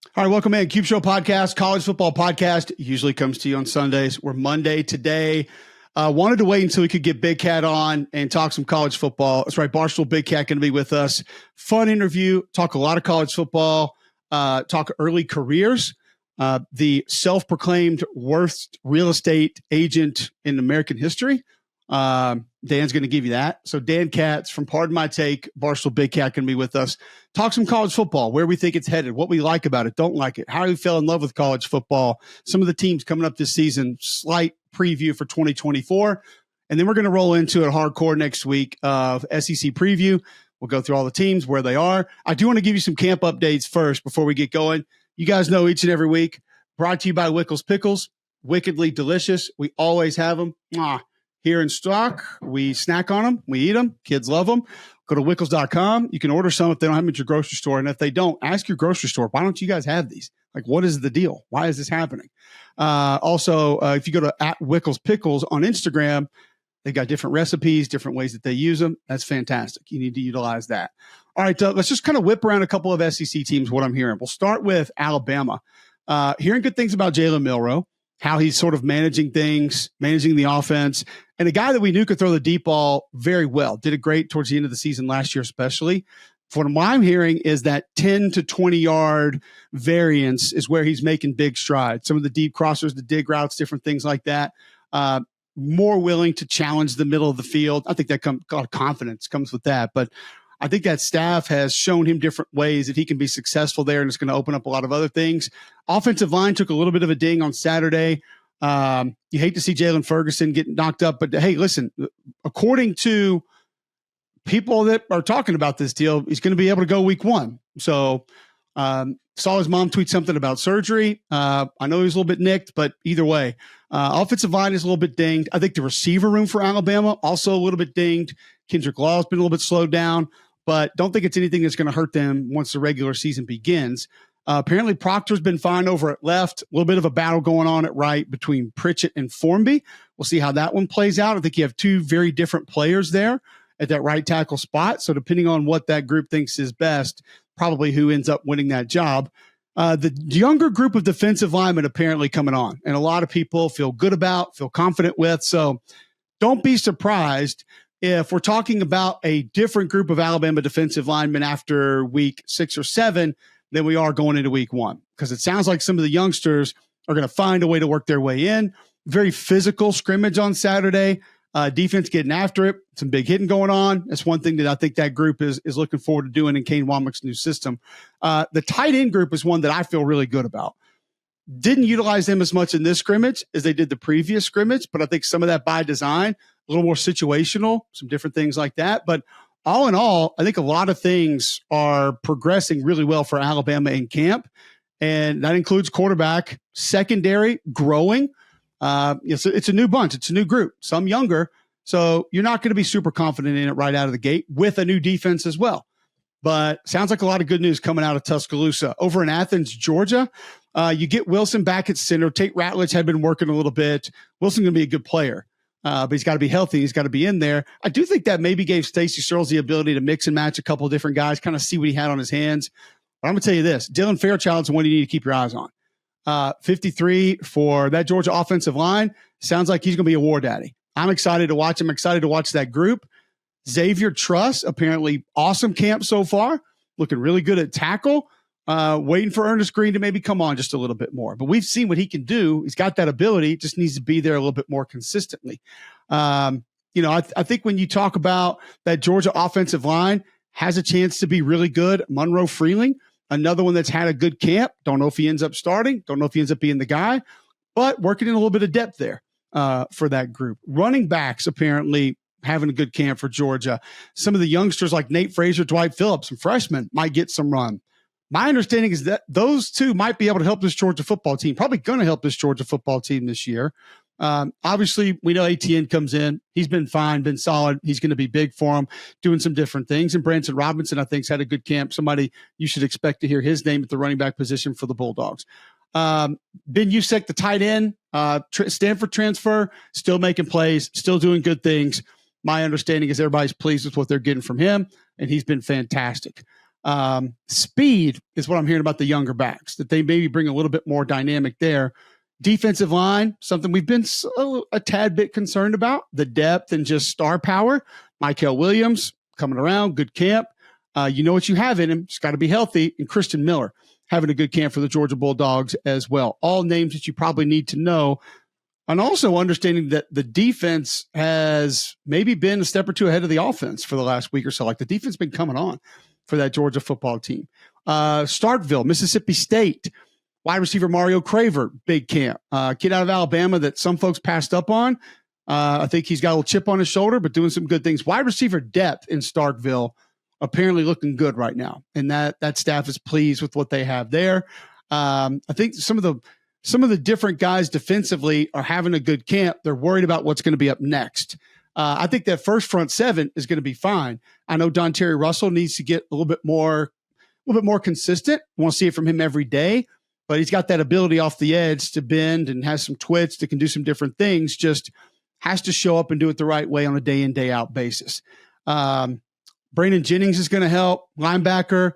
All right, welcome in. Cube Show Podcast, college football podcast. Usually comes to you on Sundays. We're Monday today. Wanted to wait until we could get Big Cat on and talk some college football. That's right, Barstool Big Cat going to be with us. Fun interview, talk a lot of college football, talk early careers. The self-proclaimed worst real estate agent in American history. Dan's going to give you that. So Dan Katz from Pardon My Take, Barstool Big Cat going to be with us. Talk some college football, where we think it's headed, what we like about it, don't like it, how we fell in love with college football, some of the teams coming up this season, slight preview for 2024. And then we're going to roll into it hardcore next week of SEC preview. We'll go through all the teams, where they are. I do want to give you some camp updates first before we get going. You guys know each and every week, brought to you by Wickles Pickles, wickedly delicious. We always have them. Here in stock. We snack on them. We eat them. Kids love them. Go to wickles.com. You can order some if they don't have them at your grocery store. And if they don't, ask your grocery store, why don't you guys have these? Like, what is the deal? Why is this happening? Also, if you go to @Wickles Pickles on Instagram, they got different recipes, different ways that they use them. That's fantastic. You need to utilize that. All right, let's just kind of whip around a couple of SEC teams, what I'm hearing. We'll start with Alabama. Hearing good things about Jalen Milroe, how he's sort of managing things, managing the offense, and a guy that we knew could throw the deep ball very well. Did it great towards the end of the season last year, especially. From what I'm hearing is that 10 to 20-yard variance is where he's making big strides. Some of the deep crossers, the dig routes, different things like that. More willing to challenge the middle of the field. I think that a lot of confidence comes with that. But I think that staff has shown him different ways that he can be successful there, and it's going to open up a lot of other things. Offensive line took a little bit of a ding on Saturday. You hate to see Jalen Ferguson get knocked up, but hey, listen, according to people that are talking about this deal, he's going to be able to go week one. So saw his mom tweet something about surgery. I know he was a little bit nicked, but either way, offensive line is a little bit dinged. I think the receiver room for Alabama also a little bit dinged. Kendrick Law has been a little bit slowed down, but don't think it's anything that's going to hurt them once the regular season begins. Apparently, Proctor's been fine over at left. A little bit of a battle going on at right between Pritchett and Formby. We'll see how that one plays out. I think you have two very different players there at that right tackle spot. So depending on what that group thinks is best, probably who ends up winning that job. The younger group of defensive linemen apparently coming on, and a lot of people feel good about, feel confident with. So don't be surprised if we're talking about a different group of Alabama defensive linemen after week 6 or 7 than we are going into week 1, because it sounds like some of the youngsters are going to find a way to work their way in. Very physical scrimmage on Saturday. Defense getting after it. Some big hitting going on. That's one thing that I think that group is looking forward to doing in Kane Wommack's new system. The tight end group is one that I feel really good about. Didn't utilize them as much in this scrimmage as they did the previous scrimmage, but I think some of that by design, a little more situational, some different things like that. But all in all, I think a lot of things are progressing really well for Alabama in camp, and that includes quarterback, secondary, growing. It's a new bunch. It's a new group, some younger. So you're not going to be super confident in it right out of the gate with a new defense as well. But sounds like a lot of good news coming out of Tuscaloosa. Over in Athens, Georgia, you get Wilson back at center. Tate Ratledge had been working a little bit. Wilson's going to be a good player, but he's got to be healthy. He's got to be in there. I do think that maybe gave Stacey Searles the ability to mix and match a couple of different guys, kind of see what he had on his hands. But I'm going to tell you this. Dylan Fairchild's the one you need to keep your eyes on. 53 for that Georgia offensive line. Sounds like he's going to be a war daddy. I'm excited to watch him. I'm excited to watch that group. Xavier Truss, apparently awesome camp so far. Looking really good at tackle. Waiting for Ernest Green to maybe come on just a little bit more. But we've seen what he can do. He's got that ability. Just needs to be there a little bit more consistently. I think when you talk about that Georgia offensive line has a chance to be really good. Monroe Freeling, another one that's had a good camp. Don't know if he ends up starting. Don't know if he ends up being the guy. But working in a little bit of depth there for that group. Running backs apparently having a good camp for Georgia. Some of the youngsters like Nate Frazier, Dwight Phillips, some freshmen might get some run. My understanding is that those two might be able to help this Georgia football team, probably going to help this Georgia football team this year. Obviously, we know ATN comes in. He's been fine, been solid. He's going to be big for him, doing some different things. And Branson Robinson, I think, has had a good camp. Somebody you should expect to hear his name at the running back position for the Bulldogs. Ben Usek, the tight end, Stanford transfer, still making plays, still doing good things. My understanding is everybody's pleased with what they're getting from him, and he's been fantastic. Speed is what I'm hearing about the younger backs, that they maybe bring a little bit more dynamic there. Defensive line, something we've been a tad bit concerned about, the depth and just star power. Mykel Williams coming around, good camp. You know what you have in him, just got to be healthy. And Christian Miller having a good camp for the Georgia Bulldogs as well. All names that you probably need to know. And also understanding that the defense has maybe been a step or two ahead of the offense for the last week or so. Like the defense has been coming on for that Georgia football team. Starkville, Mississippi State, wide receiver Mario Craver, big camp. Kid out of Alabama that some folks passed up on. I think he's got a little chip on his shoulder, but doing some good things. Wide receiver depth in Starkville apparently looking good right now. And that staff is pleased with what they have there. I think some of the different guys defensively are having a good camp. They're worried about what's going to be up next. I think that first front seven is going to be fine. I know Don Terry Russell needs to get a little bit more consistent. I want to see it from him every day, but he's got that ability off the edge to bend and has some twits that can do some different things. Just has to show up and do it the right way on a day in, day out basis. Brandon Jennings is going to help. Linebacker,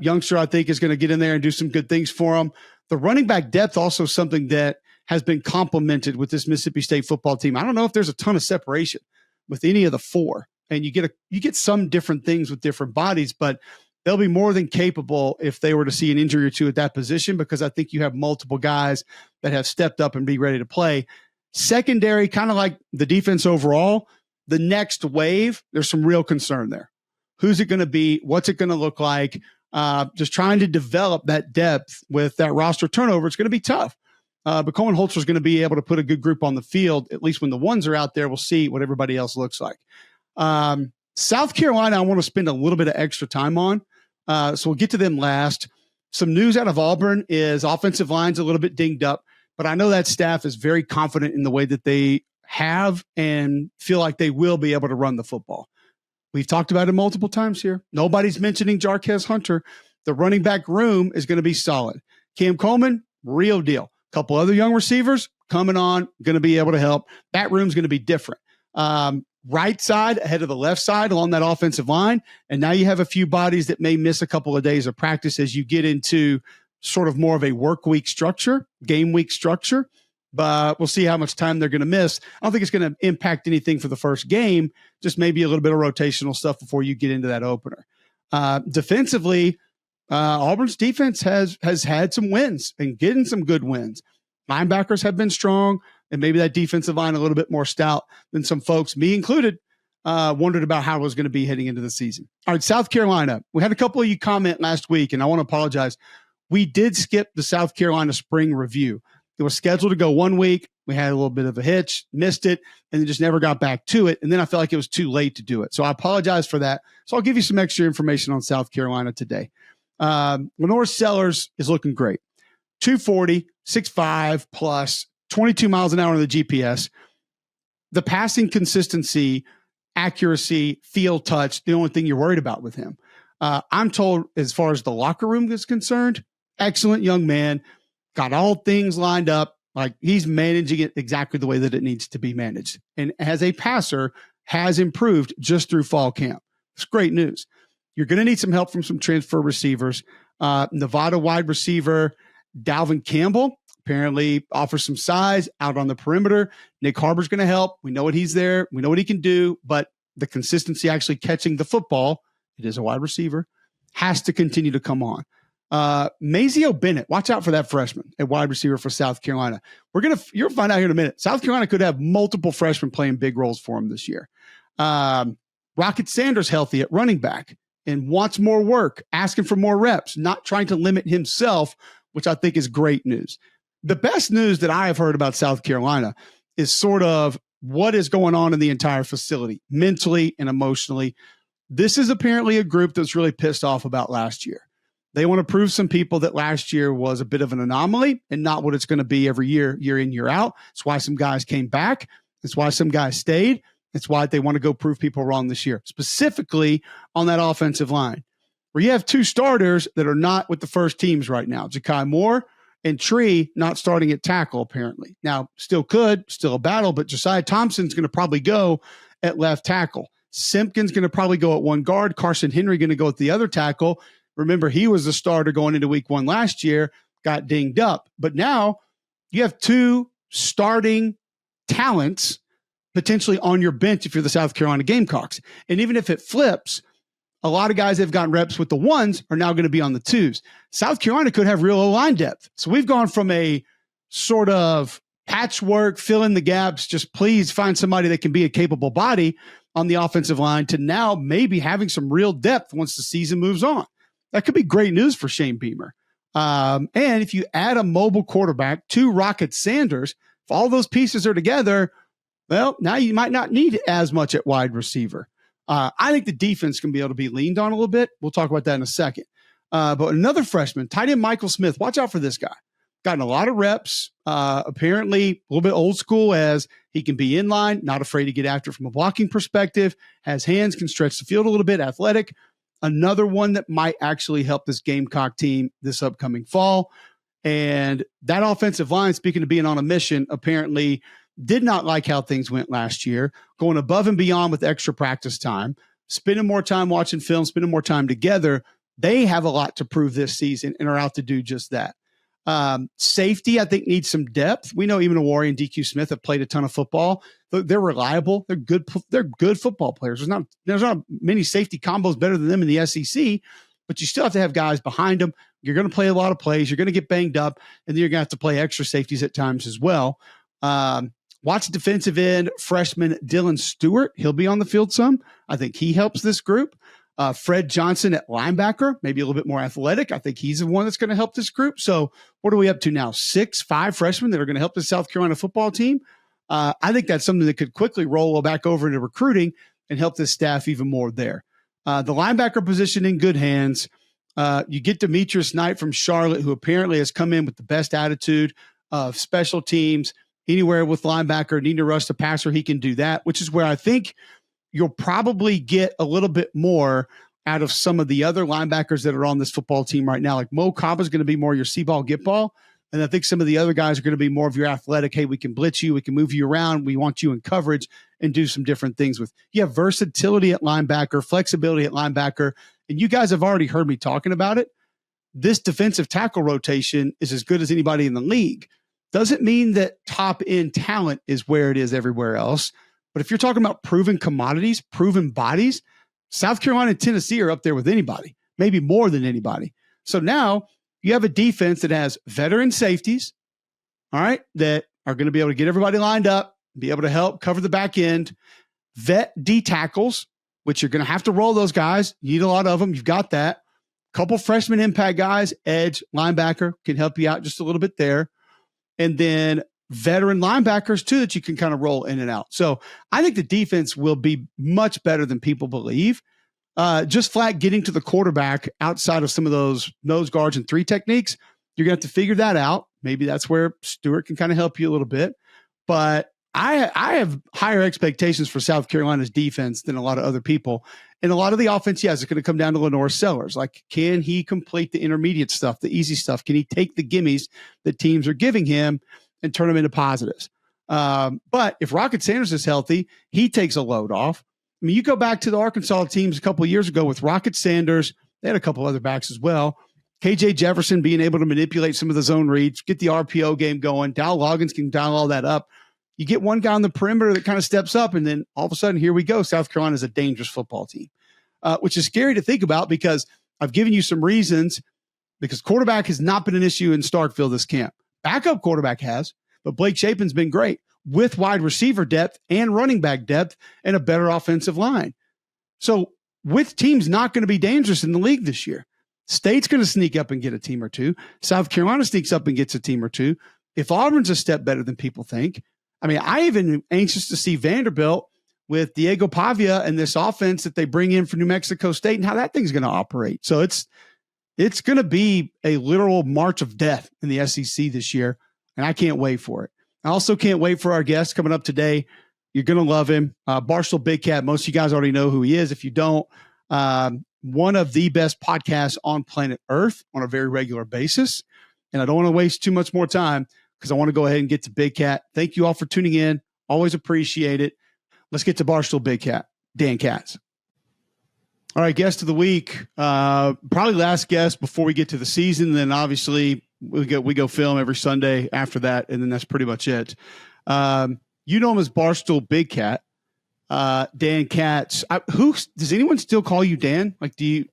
youngster, I think, is going to get in there and do some good things for him. The running back depth also something that has been complemented with this Mississippi State football team. I don't know if there's a ton of separation with any of the four, and you get some different things with different bodies, but they'll be more than capable if they were to see an injury or two at that position, because I think you have multiple guys that have stepped up and be ready to play. Secondary, kind of like the defense overall, the next wave, there's some real concern there. Who's it going to be? What's it going to look like? Just trying to develop that depth with that roster turnover. It's going to be tough. But Cohen Holzer is going to be able to put a good group on the field. At least when the ones are out there, we'll see what everybody else looks like. South Carolina, I want to spend a little bit of extra time on. So we'll get to them last. Some news out of Auburn is offensive line's a little bit dinged up, but I know that staff is very confident in the way that they have and feel like they will be able to run the football. We've talked about it multiple times here. Nobody's mentioning Jarquez Hunter. The running back room is going to be solid. Cam Coleman, real deal. A couple other young receivers coming on, going to be able to help. That room's going to be different. Right side ahead of the left side along that offensive line. And now you have a few bodies that may miss a couple of days of practice as you get into sort of more of a work week structure, game week structure. But we'll see how much time they're going to miss. I don't think it's going to impact anything for the first game, just maybe a little bit of rotational stuff before you get into that opener. Defensively, Auburn's defense has had some wins and getting some good wins. Linebackers have been strong, and maybe that defensive line a little bit more stout than some folks, me included, wondered about how it was going to be heading into the season. All right, South Carolina. We had a couple of you comment last week, and I want to apologize. We did skip the South Carolina spring review. It was scheduled to go 1 week. We had a little bit of a hitch, missed it, and then just never got back to it. And then I felt like it was too late to do it. So I apologize for that. So I'll give you some extra information on South Carolina today. Lenore Sellers is looking great. 240, 6'5", plus 22 miles an hour on the GPS. The passing consistency, accuracy, field touch, the only thing you're worried about with him. I'm told as far as the locker room is concerned, excellent young man. Got all things lined up. Like he's managing it exactly the way that it needs to be managed. And as a passer, has improved just through fall camp. It's great news. You're going to need some help from some transfer receivers. Nevada wide receiver Dalvin Campbell apparently offers some size out on the perimeter. Nick Harbor's going to help. We know what he's there. We know what he can do. But the consistency actually catching the football, it is a wide receiver, has to continue to come on. Mazio Bennett, watch out for that freshman at wide receiver for South Carolina. You'll find out here in a minute. South Carolina could have multiple freshmen playing big roles for him this year. Rocket Sanders healthy at running back and wants more work, asking for more reps, not trying to limit himself, which I think is great news. The best news that I have heard about South Carolina is sort of what is going on in the entire facility, mentally and emotionally. This is apparently a group that's really pissed off about last year. They want to prove some people that last year was a bit of an anomaly and not what it's going to be every year, year in, year out. That's why some guys came back. That's why some guys stayed. That's why they want to go prove people wrong this year, specifically on that offensive line, where you have two starters that are not with the first teams right now. Ja'Kai Moore and Tree not starting at tackle, apparently. Now, still a battle, but Josiah Thompson's going to probably go at left tackle. Simpkins going to probably go at one guard. Carson Henry going to go at the other tackle. Remember, he was the starter going into week 1 last year, got dinged up. But now you have 2 starting talents potentially on your bench if you're the South Carolina Gamecocks. And even if it flips, a lot of guys that have gotten reps with the 1s are now going to be on the 2s. South Carolina could have real O-line depth. So we've gone from a sort of patchwork, fill in the gaps, just please find somebody that can be a capable body on the offensive line to now maybe having some real depth once the season moves on. That could be great news for Shane Beamer. And if you add a mobile quarterback to Rocket Sanders, if all those pieces are together, well, now you might not need as much at wide receiver. I think the defense can be able to be leaned on a little bit. We'll talk about that in a second. But another freshman, tight end Michael Smith, watch out for this guy. Gotten a lot of reps, apparently a little bit old school as he can be in line, not afraid to get after from a blocking perspective, has hands, can stretch the field a little bit, athletic. Another one that might actually help this Gamecock team this upcoming fall. And that offensive line, speaking of being on a mission, apparently did not like how things went last year, going above and beyond with extra practice time, spending more time watching film, spending more time together. They have a lot to prove this season and are out to do just that. Safety, I think, needs some depth. We know even Awari and DQ Smith have played a ton of football. They're reliable. They're good. They're good football players. There's not many safety combos better than them in the SEC, but you still have to have guys behind them. You're going to play a lot of plays. You're going to get banged up, and then you're going to have to play extra safeties at times as well. Watch defensive end freshman Dylan Stewart. He'll be on the field some. I think he helps this group. Fred Johnson at linebacker, maybe a little bit more athletic. I think he's the one that's going to help this group. So what are we up to now? 5 freshmen that are going to help the South Carolina football team. I think that's something that could quickly roll back over into recruiting and help this staff even more there. The linebacker position in good hands. You get Demetrius Knight from Charlotte, who apparently has come in with the best attitude of special teams. Anywhere with linebacker, need to rush the passer, he can do that, which is where I think you'll probably get a little bit more out of some of the other linebackers that are on this football team right now. Like Mo Kaba is going to be more your see ball, get ball. And I think some of the other guys are going to be more of your athletic. Hey, we can blitz you. We can move you around. We want you in coverage and do some different things with. You have versatility at linebacker, flexibility at linebacker. And you guys have already heard me talking about it. This defensive tackle rotation is as good as anybody in the league. Doesn't mean that top end talent is where it is everywhere else. But if you're talking about proven commodities, proven bodies, South Carolina and Tennessee are up there with anybody, maybe more than anybody. So now you have a defense that has veteran safeties, all right, that are going to be able to get everybody lined up, be able to help cover the back end, vet D tackles, which you're going to have to roll those guys. You need a lot of them. You've got that. Couple freshman impact guys, edge, linebacker can help you out just a little bit there. And then veteran linebackers too that you can kind of roll in and out. So I think the defense will be much better than people believe. Just flat getting to the quarterback outside of some of those nose guards and 3 techniques, you're going to have to figure that out. Maybe that's where Stewart can kind of help you a little bit. But I have higher expectations for South Carolina's defense than a lot of other people. And a lot of the offense, yes, it's going to come down to Lenore Sellers. Like, can he complete the intermediate stuff, the easy stuff? Can he take the gimmies that teams are giving him and turn them into positives? But if Rocket Sanders is healthy, he takes a load off. I mean, you go back to the Arkansas teams a couple of years ago with Rocket Sanders. They had a couple other backs as well. KJ Jefferson being able to manipulate some of the zone reads, get the RPO game going. Dow Loggins can dial all that up. You get one guy on the perimeter that kind of steps up, and then all of a sudden, here we go. South Carolina is a dangerous football team, which is scary to think about because I've given you some reasons because quarterback has not been an issue in Starkville this camp. Backup quarterback has, but Blake Chapin's been great with wide receiver depth and running back depth and a better offensive line. So with teams not going to be dangerous in the league this year, State's going to sneak up and get a team or two. South Carolina sneaks up and gets a team or two. If Auburn's a step better than people think, I mean, I even am anxious to see Vanderbilt with Diego Pavia and this offense that they bring in for New Mexico State and how that thing's going to operate. So it's going to be a literal march of death in the SEC this year, and I can't wait for it. I also can't wait for our guest coming up today. You're going to love him. Barstool Big Cat. Most of you guys already know who he is. If you don't, one of the best podcasts on planet Earth on a very regular basis. And I don't want to waste too much more time because I want to go ahead and get to Big Cat. Thank you all for tuning in. Always appreciate it. Let's get to Barstool Big Cat. Dan Katz. All right, guest of the week. Probably last guest before we get to the season. Then obviously we go film every Sunday after that, and then that's pretty much it. You know him as Barstool Big Cat, Dan Katz. Who does anyone still call you Dan? Like, did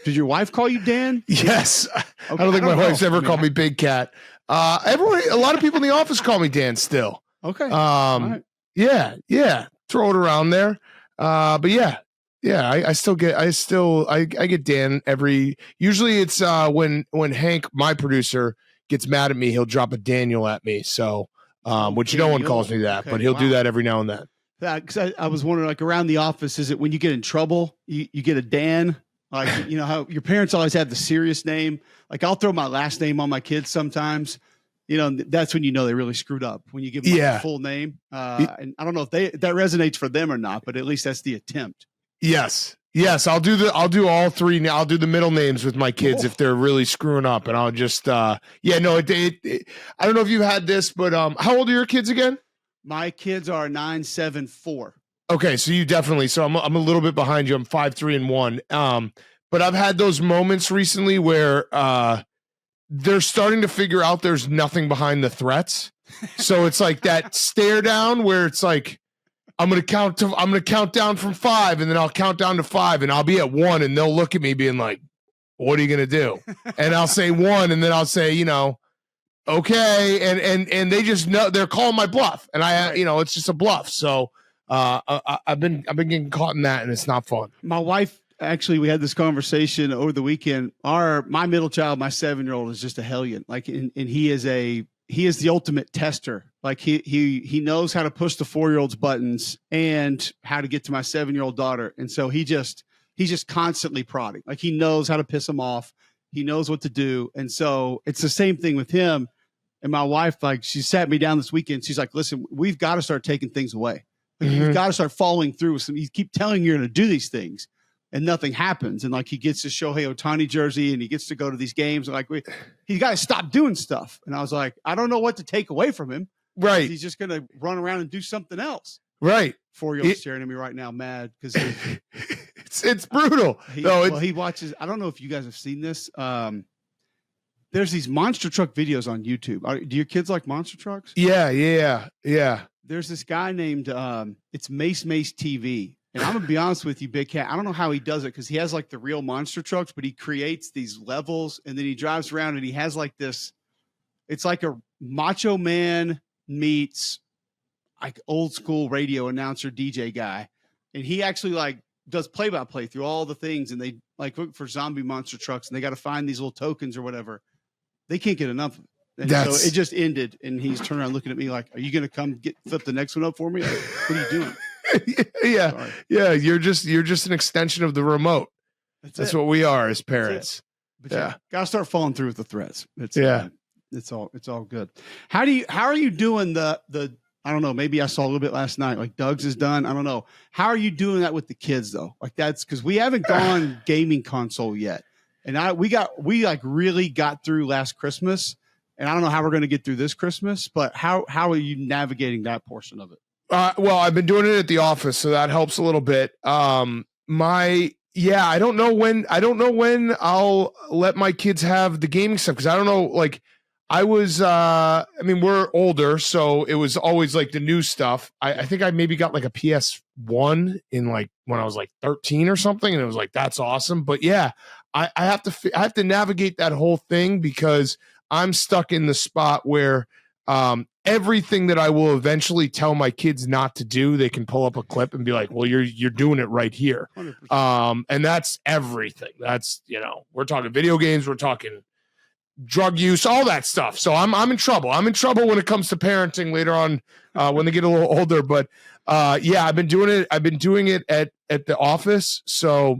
your wife call you Dan? Yes, Okay, I don't think my wife's ever called me Big Cat. A lot of people in the office call me Dan still. Okay. Right. Yeah. Throw it around there. But yeah, I get Dan usually it's when Hank, my producer, gets mad at me, he'll drop a Daniel at me. So, which Daniel. No one calls me that, but he'll do that every now and then. Because I was wondering, like, around the office, is it when you get in trouble, you get a Dan? Like, you know how your parents always have the serious name? Like, I'll throw my last name on my kids sometimes. You know, that's when you know they really screwed up, when you give them like, a full name. And I don't know if that resonates for them or not, but at least that's the attempt. Yes. I'll do all three. I'll do the middle names with my kids if they're really screwing up, and I'll just I don't know if you had this, but how old are your kids again? My kids are 9, 7, 4. Okay, so you definitely. So I'm a little bit behind you. I'm 5, 3, and 1. But I've had those moments recently where they're starting to figure out there's nothing behind the threats. So it's like that stare down where it's like, I'm gonna count down from 5, and then I'll count down to 5, and I'll be at 1, and they'll look at me being like, "What are you gonna do?" And I'll say 1, and then I'll say, okay, and they just know they're calling my bluff, and it's just a bluff. So I've been getting caught in that, and it's not fun. My wife, actually, we had this conversation over the weekend. My middle child, my 7-year-old, is just a hellion. Like, and he is the ultimate tester. Like, he knows how to push the 4-year-old's buttons and how to get to my 7-year-old daughter. And so he's just constantly prodding. Like, he knows how to piss him off. He knows what to do. And so it's the same thing with him. And my wife, like, she sat me down this weekend. She's like, listen, we've got to start taking things away. Like, you've got to start following through with some. You keep telling you're going to do these things, and nothing happens. And like, he gets his Shohei Ohtani jersey, and he gets to go to these games. And like, he's got to stop doing stuff. And I was like, I don't know what to take away from him. Right? He's just going to run around and do something else. Right. 4-year-old staring at me right now, mad because it's brutal. He watches. I don't know if you guys have seen this. There's these monster truck videos on YouTube. Do your kids like monster trucks? Yeah. There's this guy named it's Mace TV. And I'm going to be honest with you, Big Cat, I don't know how he does it, because he has like the real monster trucks, but he creates these levels, and then he drives around and he has like this, it's like a Macho Man meets like old school radio announcer DJ guy. And he actually like does play-by-play through all the things, and they like look for zombie monster trucks, and they got to find these little tokens or whatever. They can't get enough of it. And so it just ended, and he's turning around looking at me like, are you going to come flip the next one up for me? Like, what are you doing? Yeah. You're just an extension of the remote. That's what we are as parents. But yeah, gotta start following through with the threats. It's all good. How are you doing the I don't know, maybe I saw a little bit last night, like Doug's is done. I don't know. How are you doing that with the kids though? Like, that's because we haven't gone gaming console yet. And we really got through last Christmas, and I don't know how we're going to get through this Christmas, but how are you navigating that portion of it? Well, I've been doing it at the office, so that helps a little bit. I don't know when I'll let my kids have the gaming stuff, because I don't know, like, I was, we're older, so it was always like the new stuff. I think I maybe got like a PS1 in like when I was like 13 or something, and it was like, that's awesome. But yeah, I have to navigate that whole thing, because I'm stuck in the spot where everything that I will eventually tell my kids not to do, they can pull up a clip and be like, well, you're doing it right here. 100%. And that's everything. That's, we're talking video games, we're talking drug use, all that stuff. So I'm in trouble. I'm in trouble when it comes to parenting later on when they get a little older. But I've been doing it. I've been doing it at the office. So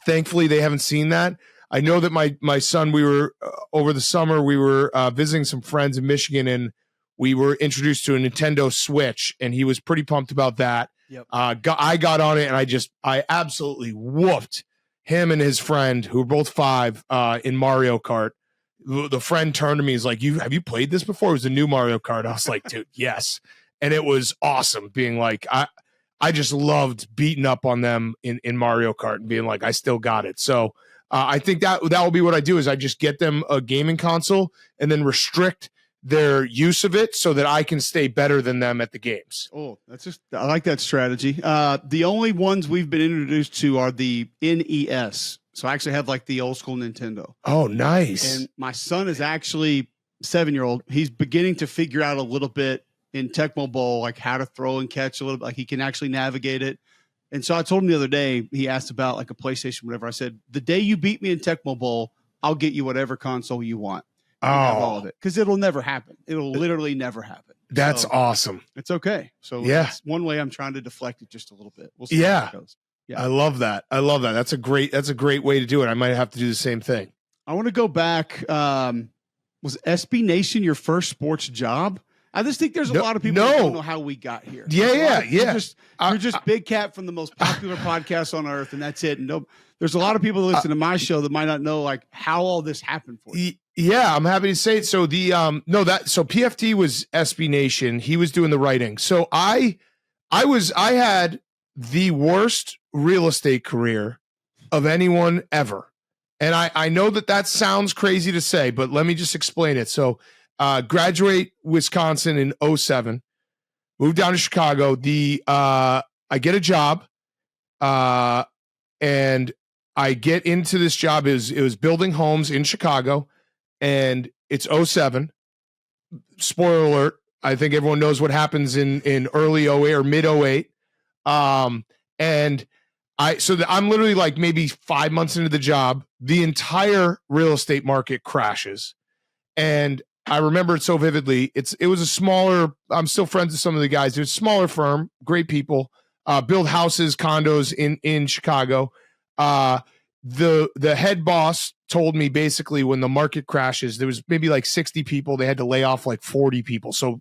thankfully they haven't seen that. I know that my son, we were over the summer, we were visiting some friends in Michigan, and we were introduced to a Nintendo Switch, and he was pretty pumped about that. Yep. I got on it, and I absolutely whooped him and his friend, who were both 5, in Mario Kart. The friend turned to me, he's like, have you played this before? It was a new Mario Kart. I was like, dude, yes. And it was awesome being like, I just loved beating up on them in Mario Kart and being like, I still got it. So I think that will be what I do is I just get them a gaming console and then restrict their use of it so that I can stay better than them at the games. Oh, I like that strategy. The only ones we've been introduced to are the NES. So I actually have like the old school Nintendo. Oh, nice. And my son is actually 7-year-old. He's beginning to figure out a little bit in Tecmo Bowl, like how to throw and catch a little bit, like he can actually navigate it. And so I told him the other day, he asked about like a PlayStation, whatever. I said, the day you beat me in Tecmo Bowl, I'll get you whatever console you want. Have all of it. Because it'll never happen. It'll literally never happen. That's awesome. It's okay. So that's one way I'm trying to deflect it just a little bit. We'll see how it goes. Yeah. I love that. That's a great way to do it. I might have to do the same thing. I want to go back. Was SB Nation your first sports job? I just think there's a lot of people who don't know how we got here. Yeah. You're just Big Cat from the most popular podcast on earth, and that's it. And there's a lot of people that listen to my show that might not know like how all this happened for you. Yeah, I'm happy to say it. So so PFT was SB Nation. He was doing the writing. So I had the worst real estate career of anyone ever. And I know that sounds crazy to say, but let me just explain it. So graduate Wisconsin in 2007, moved down to Chicago. I get a job and I get into this job. It was building homes in Chicago, and it's 2007. Spoiler alert. I think everyone knows what happens in early 08 or mid 08. And I'm literally like maybe 5 months into the job. The entire real estate market crashes. And I remember it so vividly. It was a smaller, I'm still friends with some of the guys. It was a smaller firm, great people, build houses, condos in Chicago. The head boss told me basically when the market crashes, there was maybe like 60 people. They had to lay off like 40 people. So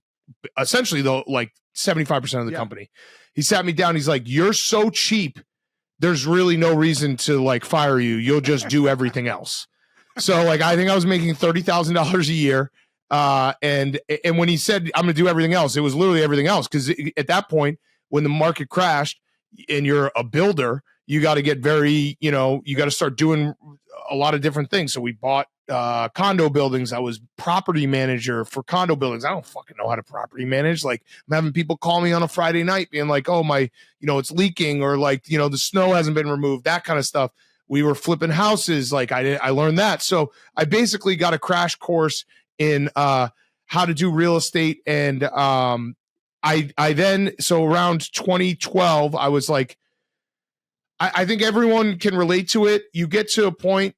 essentially though, like 75% of the company. He sat me down. He's like, you're so cheap. There's really no reason to like fire you. You'll just do everything else. So like, I think I was making $30,000 a year. And when he said, I'm going to do everything else, it was literally everything else. Cause at that point, when the market crashed and you're a builder, you got to get you got to start doing a lot of different things. So we bought condo buildings. I was property manager for condo buildings. I don't fucking know how to property manage. Like I'm having people call me on a Friday night being like, oh my, it's leaking, or like, the snow hasn't been removed, that kind of stuff. We were flipping houses. Like I learned that. So I basically got a crash course in how to do real estate. And I then, so around 2012, I was like, I think everyone can relate to it. You get to a point,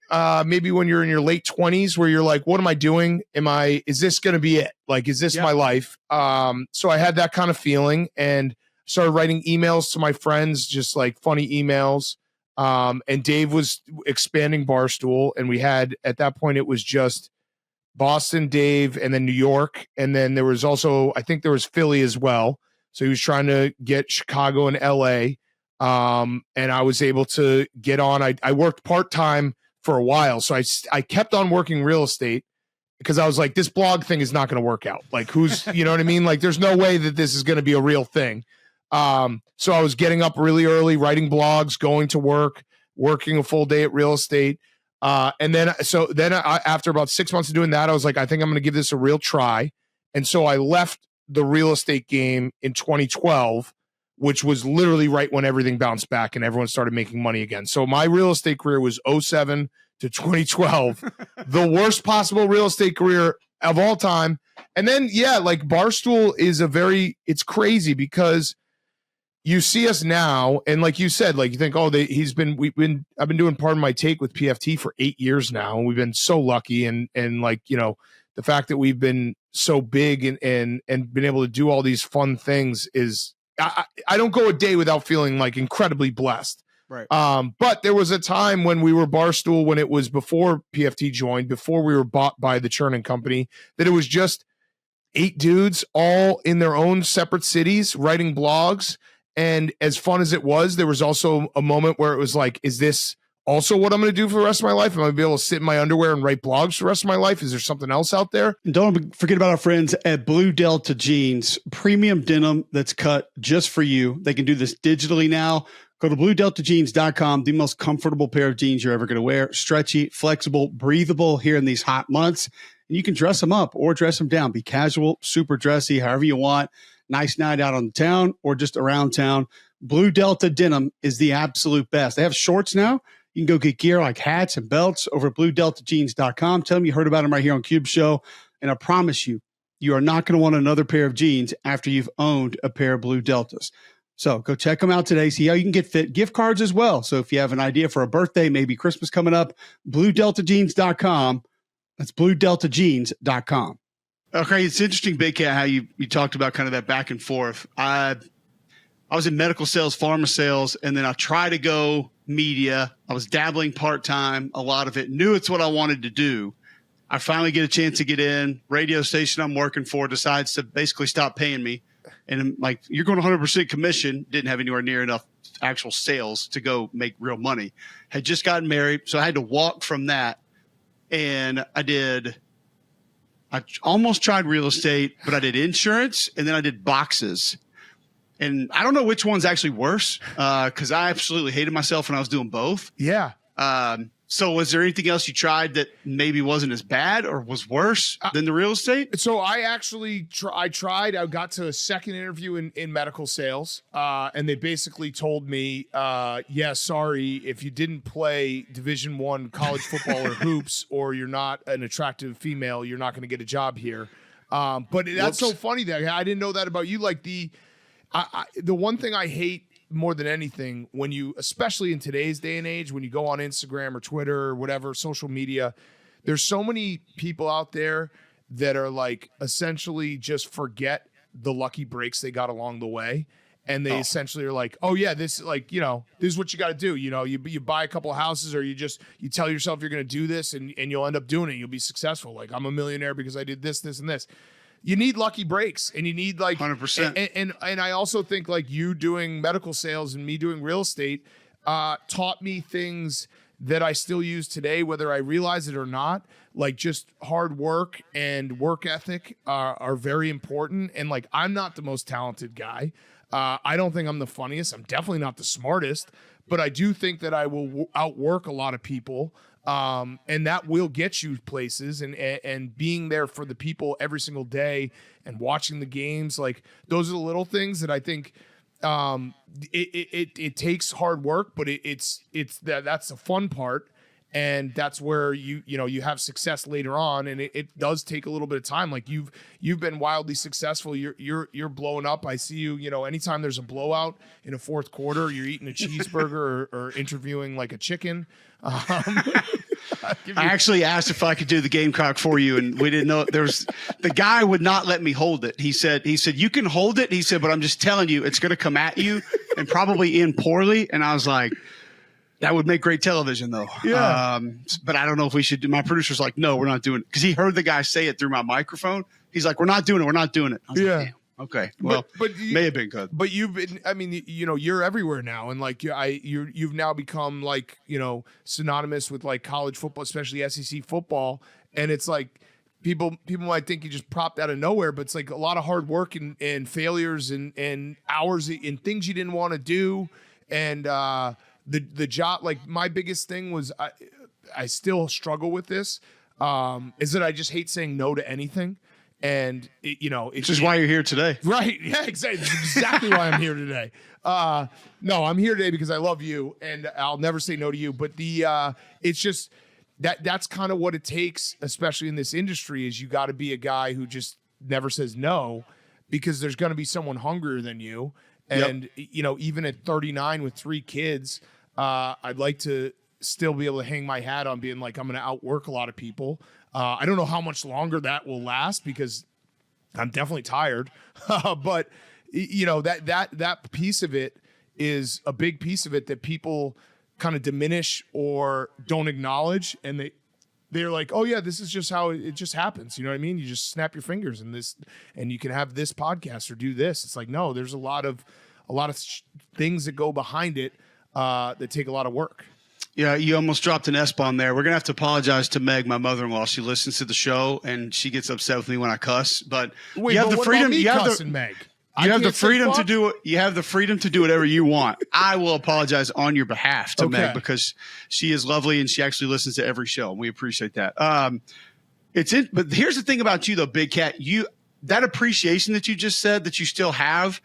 maybe when you're in your late 20s, where you're like, what am I doing? Is this going to be it? Like, is this my life? So I had that kind of feeling and started writing emails to my friends, just like funny emails. And Dave was expanding Barstool. And we had, at that point, it was just Boston, Dave, and then New York. And then there was also, I think there was Philly as well. So he was trying to get Chicago and LA. And I was able to get on. I worked part-time for a while. So I kept on working real estate because I was like, this blog thing is not going to work out. Like who's, you know what I mean? Like there's no way that this is going to be a real thing. So I was getting up really early, writing blogs, going to work, working a full day at real estate. And then after about 6 months of doing that, I was like, I think I'm going to give this a real try. And so I left the real estate game in 2012, which was literally right when everything bounced back and everyone started making money again. So my real estate career was 2007 to 2012, the worst possible real estate career of all time. And then, like Barstool is it's crazy because you see us now. And like you said, like you think, oh, I've been doing Pardon My Take with PFT for 8 years now. And we've been so lucky. And like, the fact that we've been so big and been able to do all these fun things is, I don't go a day without feeling like incredibly blessed. Right. But there was a time when we were Barstool, when it was before PFT joined, before we were bought by the Churning Company, that it was just 8 dudes all in their own separate cities writing blogs. And as fun as it was, there was also a moment where it was like, is this also what I'm going to do for the rest of my life? Am I going to be able to sit in my underwear and write blogs for the rest of my life? Is there something else out there? And don't forget about our friends at Blue Delta Jeans, premium denim that's cut just for you. They can do this digitally now. Go to bluedeltajeans.com, the most comfortable pair of jeans you're ever going to wear. Stretchy, flexible, breathable here in these hot months. And you can dress them up or dress them down. Be casual, super dressy, however you want. Nice night out on the town or just around town. Blue Delta denim is the absolute best. They have shorts now. You can go get gear like hats and belts over at bluedeltajeans.com. Tell them you heard about them right here on Cube Show. And I promise you, you are not going to want another pair of jeans after you've owned a pair of Blue Deltas. So go check them out today. See how you can get fit. Gift cards as well. So if you have an idea for a birthday, maybe Christmas coming up, bluedeltajeans.com. That's bluedeltajeans.com. Okay, it's interesting, Big Cat, how you talked about kind of that back and forth. I was in medical sales, pharma sales, and then I tried to go media. I was dabbling part-time, a lot of it. Knew it's what I wanted to do. I finally get a chance to get in. Radio station I'm working for decides to basically stop paying me. And I'm like, you're going 100% commission. Didn't have anywhere near enough actual sales to go make real money. Had just gotten married, so I had to walk from that. And I almost tried real estate, but I did insurance, and then I did boxes. And I don't know which one's actually worse because I absolutely hated myself when I was doing both. Yeah. So was there anything else you tried that maybe wasn't as bad or was worse than the real estate? So I actually I got to a second interview in medical sales, and they basically told me, yeah, sorry, if you didn't play Division I college football or hoops, or you're not an attractive female, you're not going to get a job here. But that's so funny that I didn't know that about you. Like the one thing I hate more than anything, when you, especially in today's day and age, when you go on Instagram or Twitter or whatever, social media, there's so many people out there that are like essentially just forget the lucky breaks they got along the way. And they essentially are like, oh yeah, this like, this is what you got to do. You buy a couple of houses, or you tell yourself you're going to do this, and you'll end up doing it. You'll be successful. Like, I'm a millionaire because I did this, this, and this. You need lucky breaks, and you need like 100%. And I also think like you doing medical sales and me doing real estate taught me things that I still use today, whether I realize it or not. Like, just hard work and work ethic are very important. And like, I'm not the most talented guy. I don't think I'm the funniest. I'm definitely not the smartest, but I do think that I will outwork a lot of people. And that will get you places, and being there for the people every single day and watching the games. Like, those are the little things that I think, it takes hard work, but it's that's the fun part. And that's where you have success later on, and it does take a little bit of time. Like, you've been wildly successful. You're blowing up. I see you. Anytime there's a blowout in a fourth quarter, you're eating a cheeseburger or interviewing like a chicken. I actually asked if I could do the Gamecock for you, and we didn't know the guy would not let me hold it. He said you can hold it. He said, but I'm just telling you, it's going to come at you and probably end poorly. And I was like, that would make great television, though. Yeah. But I don't know if we should do. My producer's like, no, we're not doing it, because he heard the guy say it through my microphone. He's like, we're not doing it. We're not doing it. I was like, damn. Okay. Well, but may have been good. But you've been, I mean, you're everywhere now. And like, you've now become like, synonymous with like college football, especially SEC football. And it's like, people might think you just popped out of nowhere, but it's like a lot of hard work and failures and hours and things you didn't want to do. And, the job, like, my biggest thing was, I still struggle with this, is that I just hate saying no to anything. And which is why you're here today. Right. Yeah, exactly. That's exactly why I'm here today. No, I'm here today because I love you, and I'll never say no to you. But it's just that's kind of what it takes, especially in this industry, is you got to be a guy who just never says no, because there's going to be someone hungrier than you. And, even at 39 with 3 kids, I'd like to still be able to hang my hat on being like, I'm going to outwork a lot of people. I don't know how much longer that will last, because I'm definitely tired. But, that piece of it is a big piece of it that people kind of diminish or don't acknowledge. And they're like, oh yeah, this is just how it just happens. You know what I mean? You just snap your fingers and you can have this podcast or do this. It's like, no, there's a lot of things that go behind it that take a lot of work. Yeah, you almost dropped an S-bomb there. We're going to have to apologize to Meg, my mother-in-law. She listens to the show, and she gets upset with me when I cuss. But Wait, you have but the what freedom. about me You have cussing, the Meg? you have the freedom to do it. You have the freedom to do whatever you want. I will apologize on your behalf to Meg because she is lovely and she actually listens to every show, and we appreciate that. But here's the thing about you, though, Big Cat. That appreciation that you just said that you still have.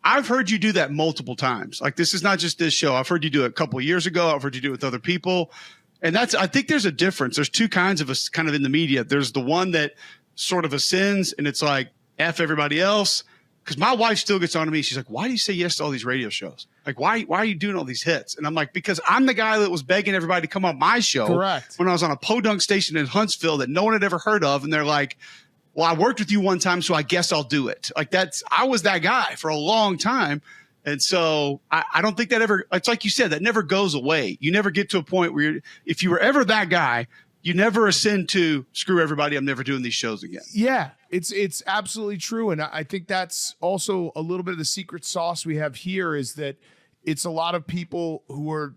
I've heard you do that multiple times. Like, this is not just this show. I've heard you do it a couple of years ago. I've heard you do it with other people. And I think there's a difference. There's two kinds of us kind of in the media. There's the one that sort of ascends and it's like, F everybody else. Because my wife still gets on to me. She's like, why do you say yes to all these radio shows? Like, why are you doing all these hits? And I'm like, because I'm the guy that was begging everybody to come on my show. Correct. When I was on a podunk station in Huntsville that no one had ever heard of. And they're like, well, I worked with you one time, so I guess I'll do it. Like, I was that guy for a long time. And so I don't think that ever, it's like you said, that never goes away. You never get to a point where if you were ever that guy, you never ascend to screw everybody. I'm never doing these shows again. Yeah, it's absolutely true. And I think that's also a little bit of the secret sauce we have here is that it's a lot of people who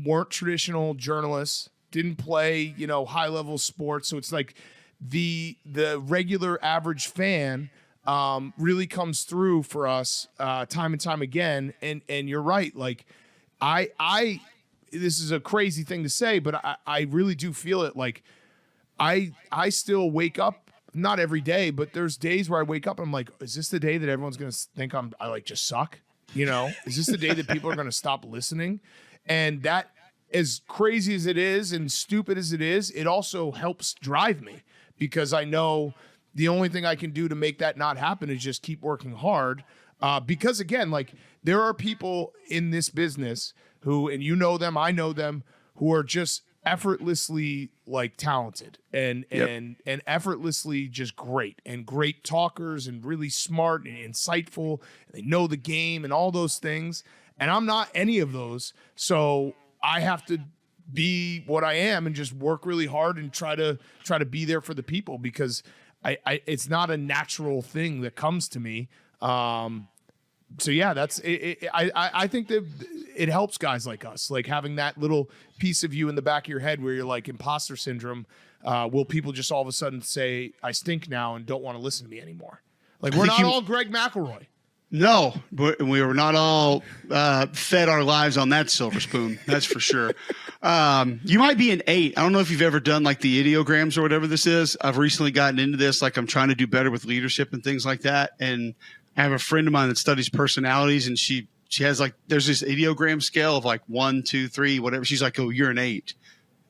weren't traditional journalists, didn't play, high level sports. So it's like, the regular average fan really comes through for us time and time again. And you're right. Like I this is a crazy thing to say, but I really do feel it. Like I still wake up, not every day, but there's days where I wake up and I'm like, is this the day that everyone's going to think I like just suck? Is this the day that people are going to stop listening? And that, as crazy as it is and stupid as it is, it also helps drive me. Because I know the only thing I can do to make that not happen is just keep working hard. Because again, like there are people in this business who, and you know them, I know them, who are just effortlessly like talented and effortlessly just great and great talkers and really smart and insightful. They know the game and all those things. And I'm not any of those. So I have to be what I am and just work really hard and try to be there for the people because I it's not a natural thing that comes to me. So yeah, that's it. I think that it helps guys like us, like having that little piece of you in the back of your head where you're like imposter syndrome. Will people just all of a sudden say I stink now and don't want to listen to me anymore? Like we're not all Greg McElroy. No, but we were not all fed our lives on that silver spoon. That's for sure. You might be an 8. I don't know if you've ever done like the ideograms or whatever this is. I've recently gotten into this. Like I'm trying to do better with leadership and things like that. And I have a friend of mine that studies personalities, and she has like there's this ideogram scale of like 1, 2, 3, whatever. She's like, oh, you're an 8.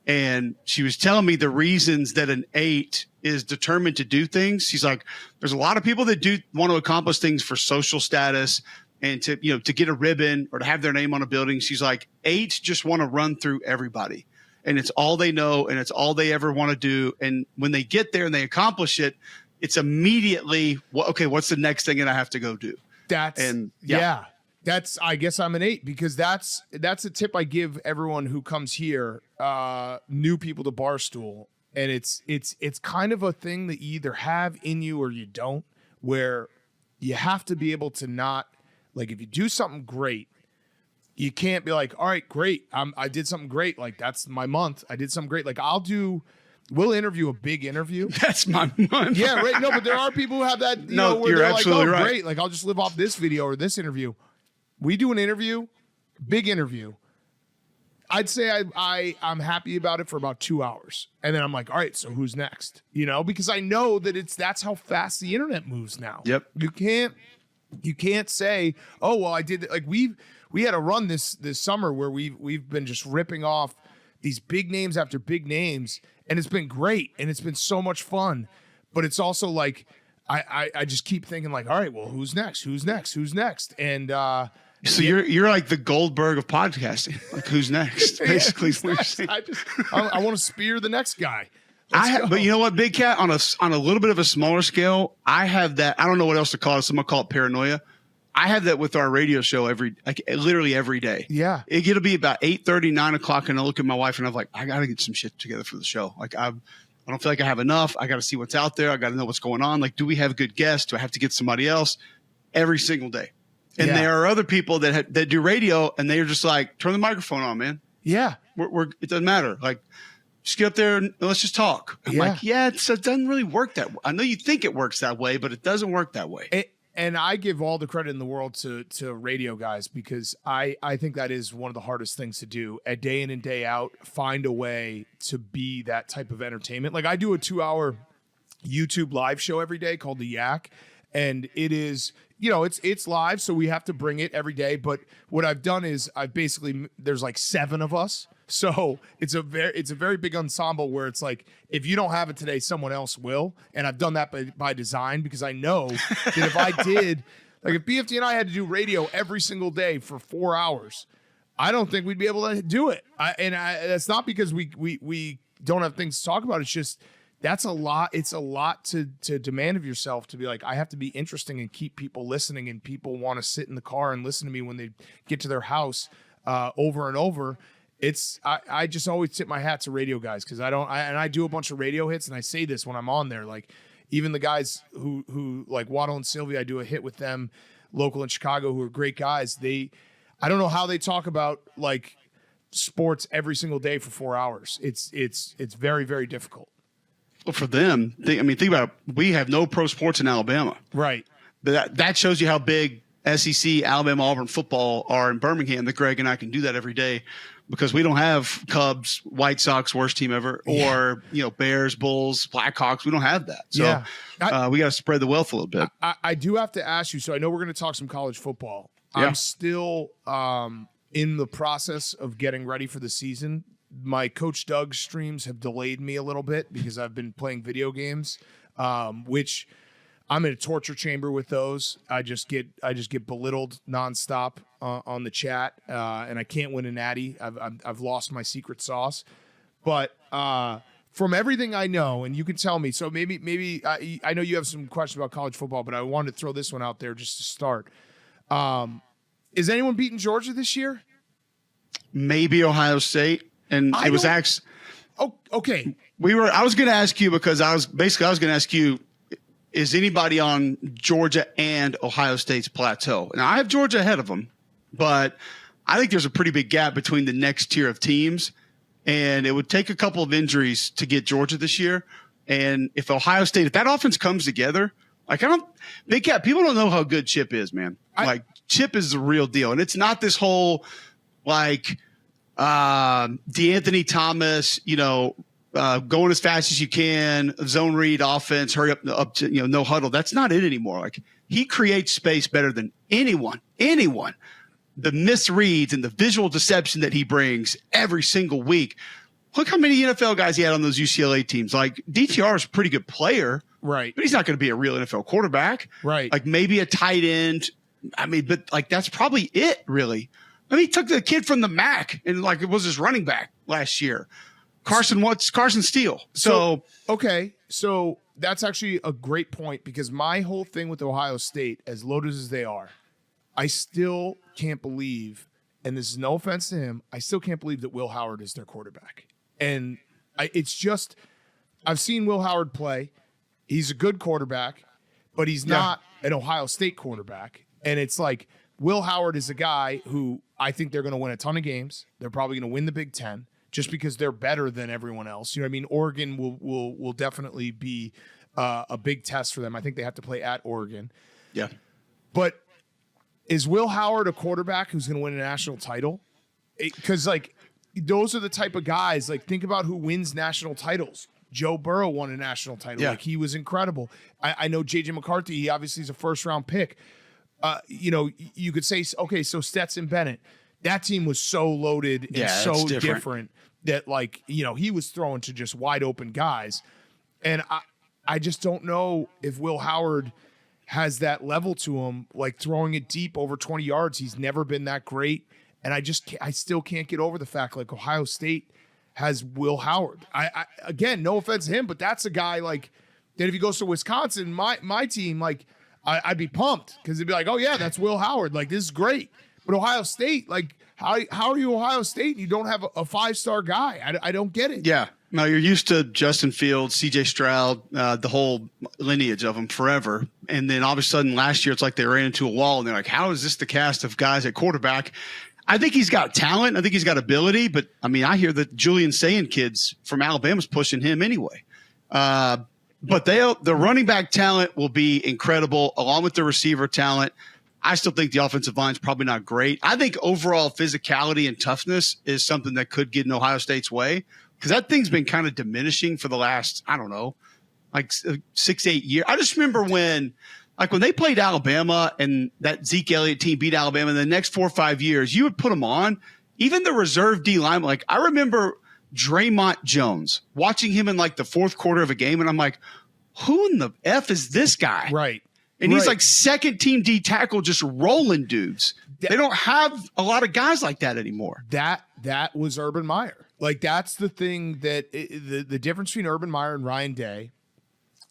And she was telling me the reasons that an 8 is determined to do things. She's like, there's a lot of people that do want to accomplish things for social status and to get a ribbon or to have their name on a building. She's like, 8s just want to run through everybody. And it's all they know and it's all they ever want to do. And when they get there and they accomplish it, it's immediately, well, okay, what's the next thing that I have to go do? Yeah. That's, I guess I'm an 8 because that's a tip I give everyone who comes here, new people to Barstool. And it's kind of a thing that you either have in you or you don't, where you have to be able to not, like if you do something great, you can't be like, all right, great. I did something great. Like that's my month. I did something great. Like we'll interview a big interview. That's my month. Yeah, right. No, but there are people who have that, where you're they're absolutely like, oh, right. great. Like I'll just live off this video or this interview. We do an interview, big interview. I'd say I'm happy about it for about 2 hours. And then I'm like, all right, so who's next? Because I know that that's how fast the internet moves now. Yep. You can't say, oh, well, I did like we had a run this summer where we've been just ripping off these big names after big names, and it's been great and it's been so much fun. But it's also like I just keep thinking like, all right, well, who's next? And so you're like the Goldberg of podcasting. Like who's next? Basically, I want to spear the next guy. But you know what, Big Cat, on a little bit of a smaller scale, I have that. I don't know what else to call it. Someone call it paranoia. I have that with our radio show literally every day. Yeah, it'll be about 8:30, 9 o'clock, and I look at my wife and I'm like, I got to get some shit together for the show. Like I don't feel like I have enough. I got to see what's out there. I got to know what's going on. Like, do we have good guests? Do I have to get somebody else? Every single day. And there are other people that do radio, and they are just like, turn the microphone on, man. Yeah. it doesn't matter. Like, just get up there and let's just talk. I'm like, it doesn't really work that way. I know you think it works that way, but it doesn't work that way. And I give all the credit in the world to radio guys, because I think that is one of the hardest things to do. A day in and day out, find a way to be that type of entertainment. Like, I do a 2-hour YouTube live show every day called The Yak, and it is, it's live, so we have to bring it every day. But what I've done is there's like 7 of us. So it's a very big ensemble where it's like, if you don't have it today, someone else will. And I've done that by design, because I know that if I did, like, if BFT and I had to do radio every single day for 4 hours, I don't think we'd be able to do it. That's not because we don't have things to talk about. It's just, that's a lot. It's a lot to demand of yourself, to be like, I have to be interesting and keep people listening, and people want to sit in the car and listen to me when they get to their house over and over. I just always tip my hat to radio guys, because I do a bunch of radio hits, and I say this when I'm on there. Like, even the guys who like Waddle and Sylvia, I do a hit with them, local in Chicago, who are great guys. I don't know how they talk about like sports every single day for 4 hours. It's very, very difficult. Well, for them, think about it. We have no pro sports in Alabama. Right. But that shows you how big SEC, Alabama, Auburn football are in Birmingham, that Greg and I can do that every day, because we don't have Cubs, White Sox, worst team ever, or Bears, Bulls, Blackhawks. We don't have that. So we got to spread the wealth a little bit. I do have to ask you. So I know we're going to talk some college football. Yeah. I'm still in the process of getting ready for the season. My Coach Doug streams have delayed me a little bit because I've been playing video games, which I'm in a torture chamber with those. I just get belittled nonstop on the chat, and I can't win a natty. I've lost my secret sauce. But from everything I know, and you can tell me, so maybe I know you have some questions about college football, but I wanted to throw this one out there just to start. Is anyone beating Georgia this year? Maybe Ohio State, and it was actually. Oh, okay. I was going to ask you, because I was going to ask you, is anybody on Georgia and Ohio State's plateau? Now, I have Georgia ahead of them, but I think there's a pretty big gap between the next tier of teams, and it would take a couple of injuries to get Georgia this year. And if Ohio State, if that offense comes together, like, Big Cat, people don't know how good Chip is, man. Chip is the real deal. And it's not this whole, like, DeAnthony Thomas, going as fast as you can, zone read offense, hurry up to, no huddle. That's not it anymore. Like, he creates space better than anyone. The misreads and the visual deception that he brings every single week. Look how many NFL guys he had on those UCLA teams. Like, DTR is a pretty good player, right? But he's not going to be a real NFL quarterback, right? Like, maybe a tight end. But like, that's probably it, really. He took the kid from the MAC and like it was his running back last year. Carson Steele. So that's actually a great point, because my whole thing with Ohio State, as loaded as they are, I still can't believe, and this is no offense to him, I still can't believe that Will Howard is their quarterback. And it's just, I've seen Will Howard play. He's a good quarterback, but he's not an Ohio State quarterback. And it's like, Will Howard is a guy who I think they're going to win a ton of games. They're probably going to win the Big Ten just because they're better than everyone else. You know what I mean? Oregon will definitely be a big test for them. I think they have to play at Oregon. Yeah. But is Will Howard a quarterback who's going to win a national title? Because, like, those are the type of guys, like, think about who wins national titles. Joe Burrow won a national title. Yeah. Like, he was incredible. I know J.J. McCarthy, he obviously is a first-round pick. You could say, okay, so Stetson Bennett, that team was so loaded and so different that, like, he was throwing to just wide open guys. And I just don't know if Will Howard has that level to him, like throwing it deep over 20 yards. He's never been that great. And I still can't get over the fact, like, Ohio State has Will Howard. I again, no offense to him, but that's a guy, like, that if he goes to Wisconsin, my team, like, I'd be pumped, because it'd be like, oh yeah, that's Will Howard. Like, this is great. But Ohio State, like, how are you Ohio State and you don't have a 5-star guy? I don't get it. Yeah. No, you're used to Justin Fields, CJ Stroud, the whole lineage of them forever. And then all of a sudden last year, it's like they ran into a wall and they're like, how is this the cast of guys at quarterback? I think he's got talent. I think he's got ability. But, I mean, I hear that Julian Sayin kids from Alabama's pushing him anyway. But the running back talent will be incredible, along with the receiver talent. I still think the offensive line is probably not great. I think overall physicality and toughness is something that could get in Ohio State's way, because that thing's been kind of diminishing for the last, I don't know, like 6 to 8 years. I just remember when they played Alabama and that Zeke Elliott team beat Alabama in the next 4 or 5 years, you would put them on. Even the reserve D line, like I remember Draymond Jones, watching him in like the fourth quarter of a game, and I'm like, who in the F is this guy? Right. And he's like second team D tackle, just rolling dudes. They don't have a lot of guys like that anymore. That was Urban Meyer. Like, that's the thing that the difference between Urban Meyer and Ryan Day.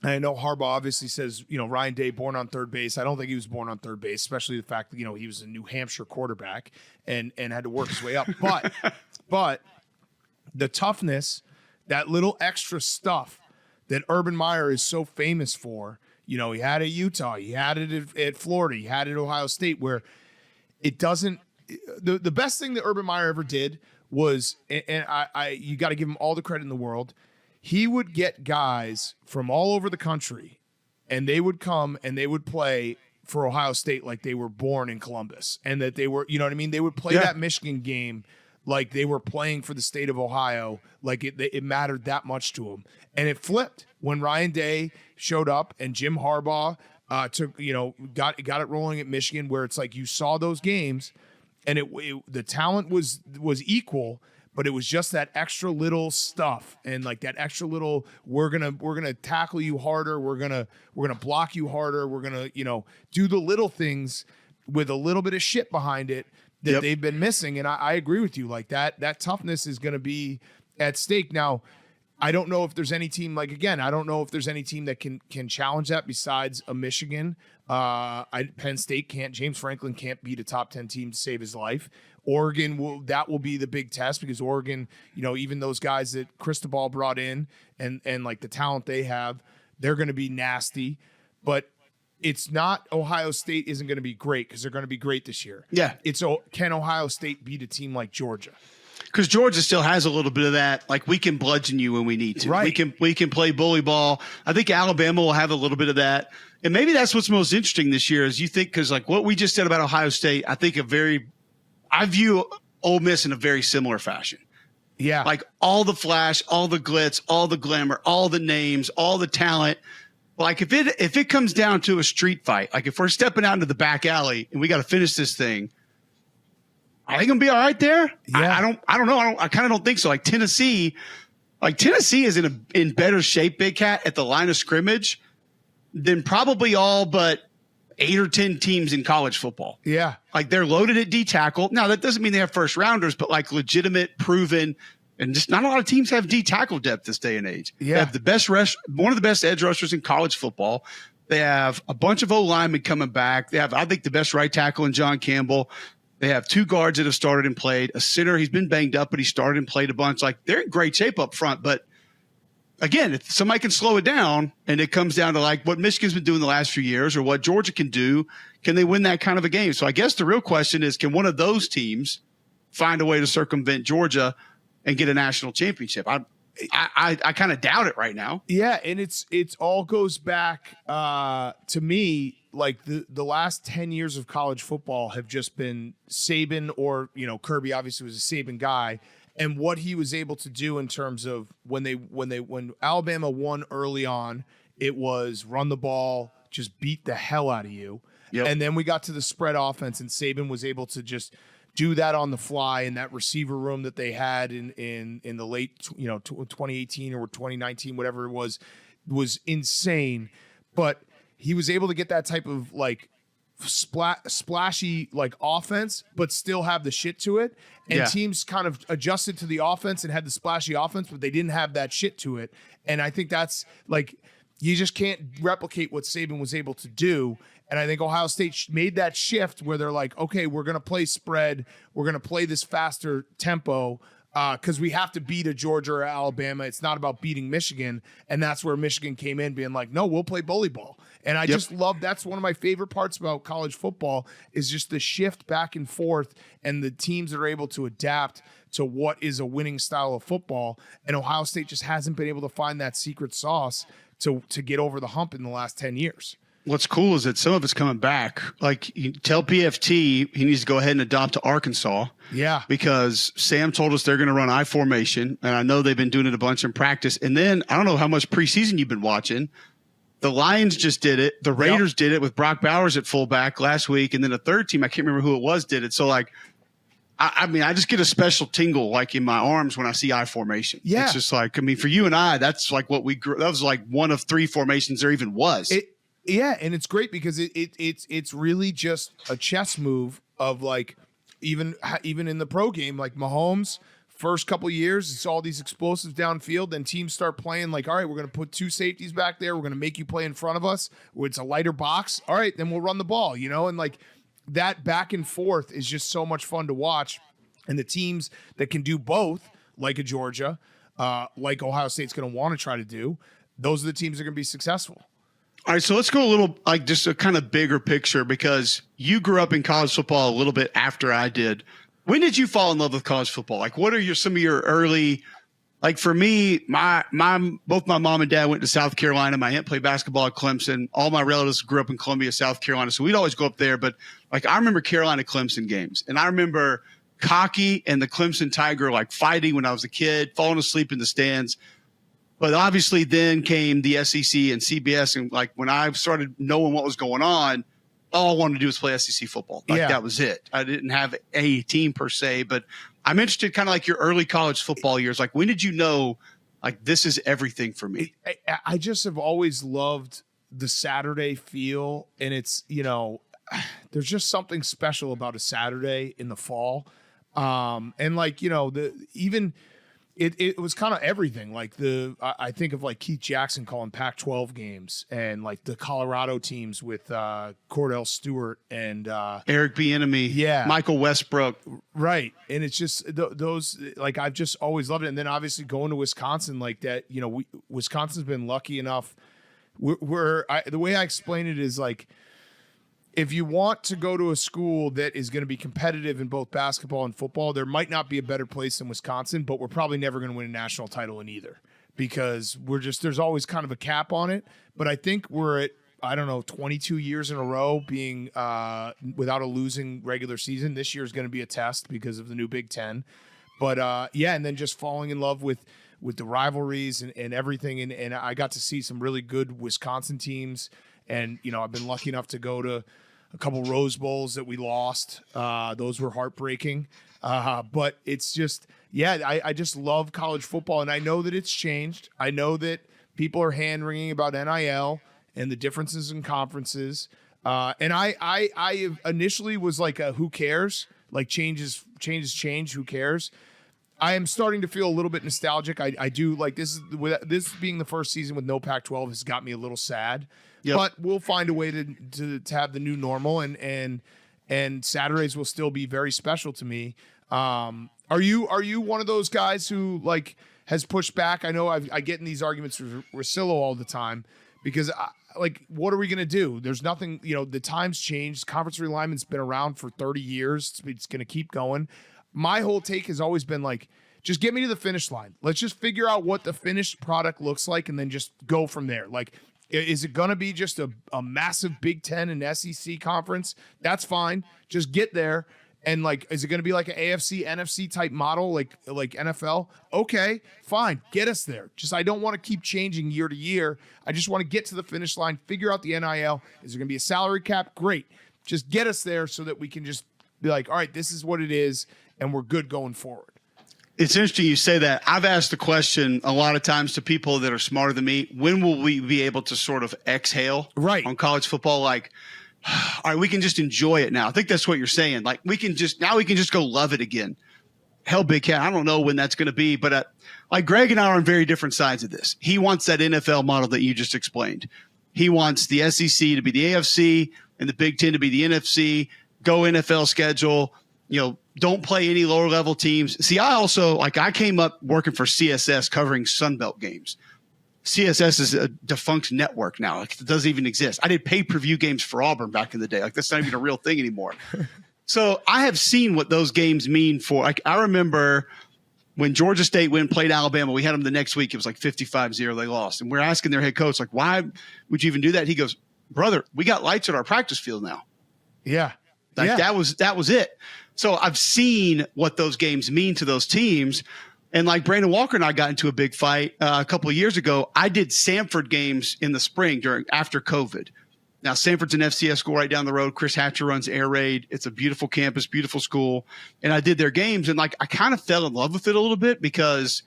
And I know Harbaugh obviously says, Ryan Day born on third base. I don't think he was born on third base, especially the fact that, he was a New Hampshire quarterback and had to work his way up. But the toughness, that little extra stuff that Urban Meyer is so famous for, he had it at Utah, he had it at Florida, he had it at Ohio State, where it doesn't – the best thing that Urban Meyer ever did was – and you got to give him all the credit in the world – he would get guys from all over the country, and they would come and they would play for Ohio State like they were born in Columbus, and that they were, they would play that Michigan game like they were playing for the state of Ohio, like it mattered that much to them. And it flipped when Ryan Day showed up and Jim Harbaugh got it rolling at Michigan, where it's like you saw those games and the talent was equal. But it was just that extra little stuff, and like that extra little, we're gonna tackle you harder, we're gonna block you harder, we're gonna do the little things with a little bit of shit behind it that they've been missing. And I agree with you, like that toughness is gonna be at stake. Now, I don't know if there's any team I don't know if there's any team that can challenge that besides a Michigan. Penn State can't. James Franklin can't beat a top 10 team to save his life. Oregon will be the big test, because Oregon, even those guys that Cristobal brought in and like the talent they have, they're going to be nasty. But it's not Ohio State isn't going to be great, because they're going to be great this year. Yeah. Can Ohio State beat a team like Georgia? Because Georgia still has a little bit of that, like we can bludgeon you when we need to. Right. We can play bully ball. I think Alabama will have a little bit of that. And maybe that's what's most interesting this year is you think, because like what we just said about Ohio State, I view Ole Miss in a very similar fashion. Yeah. Like all the flash, all the glitz, all the glamour, all the names, all the talent. Like if it comes down to a street fight, like if we're stepping out into the back alley and we got to finish this thing, are they going to be all right there? Yeah. I don't know. I kind of don't think so. Like Tennessee is in better shape, Big Cat, at the line of scrimmage than probably all but 8 or 10 teams in college football. Yeah. Like they're loaded at D tackle. Now that doesn't mean they have first rounders, but like legitimate, proven, and just not a lot of teams have D tackle depth this day and age. Yeah. They have one of the best edge rushers in college football. They have a bunch of O linemen coming back. They have, I think, the best right tackle in John Campbell. They have 2 guards that have started and played. A center, he's been banged up, but he started and played a bunch. Like they're in great shape up front. But again, if somebody can slow it down and it comes down to like what Michigan's been doing the last few years or what Georgia can do, can they win that kind of a game? So I guess the real question is, can one of those teams find a way to circumvent Georgia and get a national championship? I kind of doubt it right now. Yeah, and it's all goes back to me, like the last 10 years of college football have just been Saban, or Kirby obviously was a Saban guy, and what he was able to do in terms of when Alabama won early on, it was run the ball, just beat the hell out of you. Yep. And then we got to the spread offense, and Saban was able to just do that on the fly in that receiver room that they had in the late 2018 or 2019, whatever it was insane. But he was able to get that type of like splashy like offense, but still have the shit to it. And teams kind of adjusted to the offense and had the splashy offense, but they didn't have that shit to it. And I think that's like, you just can't replicate what Saban was able to do. And I think Ohio State made that shift where they're like, okay, we're going to play spread. We're going to play this faster tempo because we have to beat a Georgia or Alabama. It's not about beating Michigan. And that's where Michigan came in being like, no, we'll play bully ball. And I just love, that's one of my favorite parts about college football is just the shift back and forth and the teams that are able to adapt to what is a winning style of football. And Ohio State just hasn't been able to find that secret sauce to get over the hump in the last 10 years. What's cool is that some of it's coming back. Like, you tell PFT he needs to go ahead and adopt to Arkansas. Yeah. Because Sam told us they're going to run I formation, and I know they've been doing it a bunch in practice. And then I don't know how much preseason you've been watching. The Lions just did it. The Raiders did it with Brock Bowers at fullback last week, and then a third team, I can't remember who it was, did it. So, like, I mean, I just get a special tingle, like, in my arms when I see I formation. Yeah. It's just like, I mean, for you and I, that's like what we grew. That was like one of 3 formations there even was. Yeah, and it's great because it's really just a chess move of, like, even in the pro game, like Mahomes, first couple years, it's all these explosives downfield. Then teams start playing like, all right, we're going to put 2 safeties back there. We're going to make you play in front of us. It's a lighter box. All right, then we'll run the ball, and like that back and forth is just so much fun to watch. And the teams that can do both, like a Georgia, like Ohio State's going to want to try to do, those are the teams that are going to be successful. All right, so let's go a little, like, just a kind of bigger picture, because you grew up in college football a little bit after I did. When did you fall in love with college football? Like, what are some of your early, like, for me, both my mom and dad went to South Carolina. My aunt played basketball at Clemson. All my relatives grew up in Columbia, South Carolina. So we'd always go up there. But, like, I remember Carolina Clemson games, and I remember Cocky and the Clemson Tiger, like, fighting when I was a kid, falling asleep in the stands. But obviously then came the SEC and CBS, and, like, when I started knowing what was going on, all I wanted to do was play SEC football. Like, that was it. I didn't have a team per se, but I'm interested kind of like your early college football years. Like, when did you know, like, this is everything for me? I just have always loved the Saturday feel, and it's, there's just something special about a Saturday in the fall. And, like, It was kind of everything. Like I think of, like, Keith Jackson calling Pac-12 games, and, like, the Colorado teams with Cordell Stewart and Eric Bieniemy, Michael Westbrook, right? And it's just those, like, I've just always loved it. And then obviously going to Wisconsin like that, Wisconsin's been lucky enough. The way I explain it is, like, if you want to go to a school that is going to be competitive in both basketball and football, there might not be a better place than Wisconsin, but we're probably never going to win a national title in either, because there's always kind of a cap on it. But I think we're at, 22 years in a row being without a losing regular season. This year is going to be a test because of the new Big Ten. But and then just falling in love with the rivalries and everything. And I got to see some really good Wisconsin teams. And, I've been lucky enough to go to a couple Rose Bowls that we lost. Those were heartbreaking. But it's just, I just love college football. And I know that it's changed. I know that people are hand-wringing about NIL and the differences in conferences. And I initially was like, who cares? Like, change, who cares? I am starting to feel a little bit nostalgic. I do, like, this being the first season with no Pac-12 has got me a little sad. Yep. But we'll find a way to have the new normal, and Saturdays will still be very special to me. Are you one of those guys who, like, has pushed back? I know I get in these arguments with Russillo all the time because, what are we going to do? There's nothing, the times changed. Conference realignment's been around for 30 years. It's going to keep going. My whole take has always been, like, just get me to the finish line. Let's just figure out what the finished product looks like and then just go from there. Like, is it going to be just a massive Big Ten and SEC conference? That's fine. Just get there. And, like, is it going to be like an AFC, NFC type model, like NFL? Okay, fine. Get us there. Just, I don't want to keep changing year to year. I just want to get to the finish line, figure out the NIL. Is there going to be a salary cap? Great. Just get us there so that we can just be like, all right, this is what it is, and we're good going forward. It's interesting you say that. I've asked the question a lot of times to people that are smarter than me. When will we be able to sort of exhale on college football? Like, all right, we can just enjoy it now. I think that's what you're saying. Like, we can just go love it again. Hell, Big Cat, I don't know when that's going to be, but like, Greg and I are on very different sides of this. He wants that NFL model that you just explained. He wants the SEC to be the AFC and the Big Ten to be the NFC. Go NFL schedule. Don't play any lower level teams. See, I also, like, I came up working for CSS covering Sunbelt games. CSS is a defunct network now. Like, it doesn't even exist. I did pay-per-view games for Auburn back in the day. Like, that's not even a real thing anymore. So I have seen what those games mean for, like, I remember when Georgia State went and played Alabama, we had them the next week. It was like 55-0. They lost. And we're asking their head coach, like, why would you even do that? He goes, brother, we got lights at our practice field now. Yeah. Like, that was it. So I've seen what those games mean to those teams. And like Brandon Walker and I got into a big fight a couple of years ago. I did Samford games in the spring after COVID. Now, Samford's an FCS school right down the road. Chris Hatcher runs Air Raid. It's a beautiful campus, beautiful school. And I did their games, and like I kind of fell in love with it a little bit because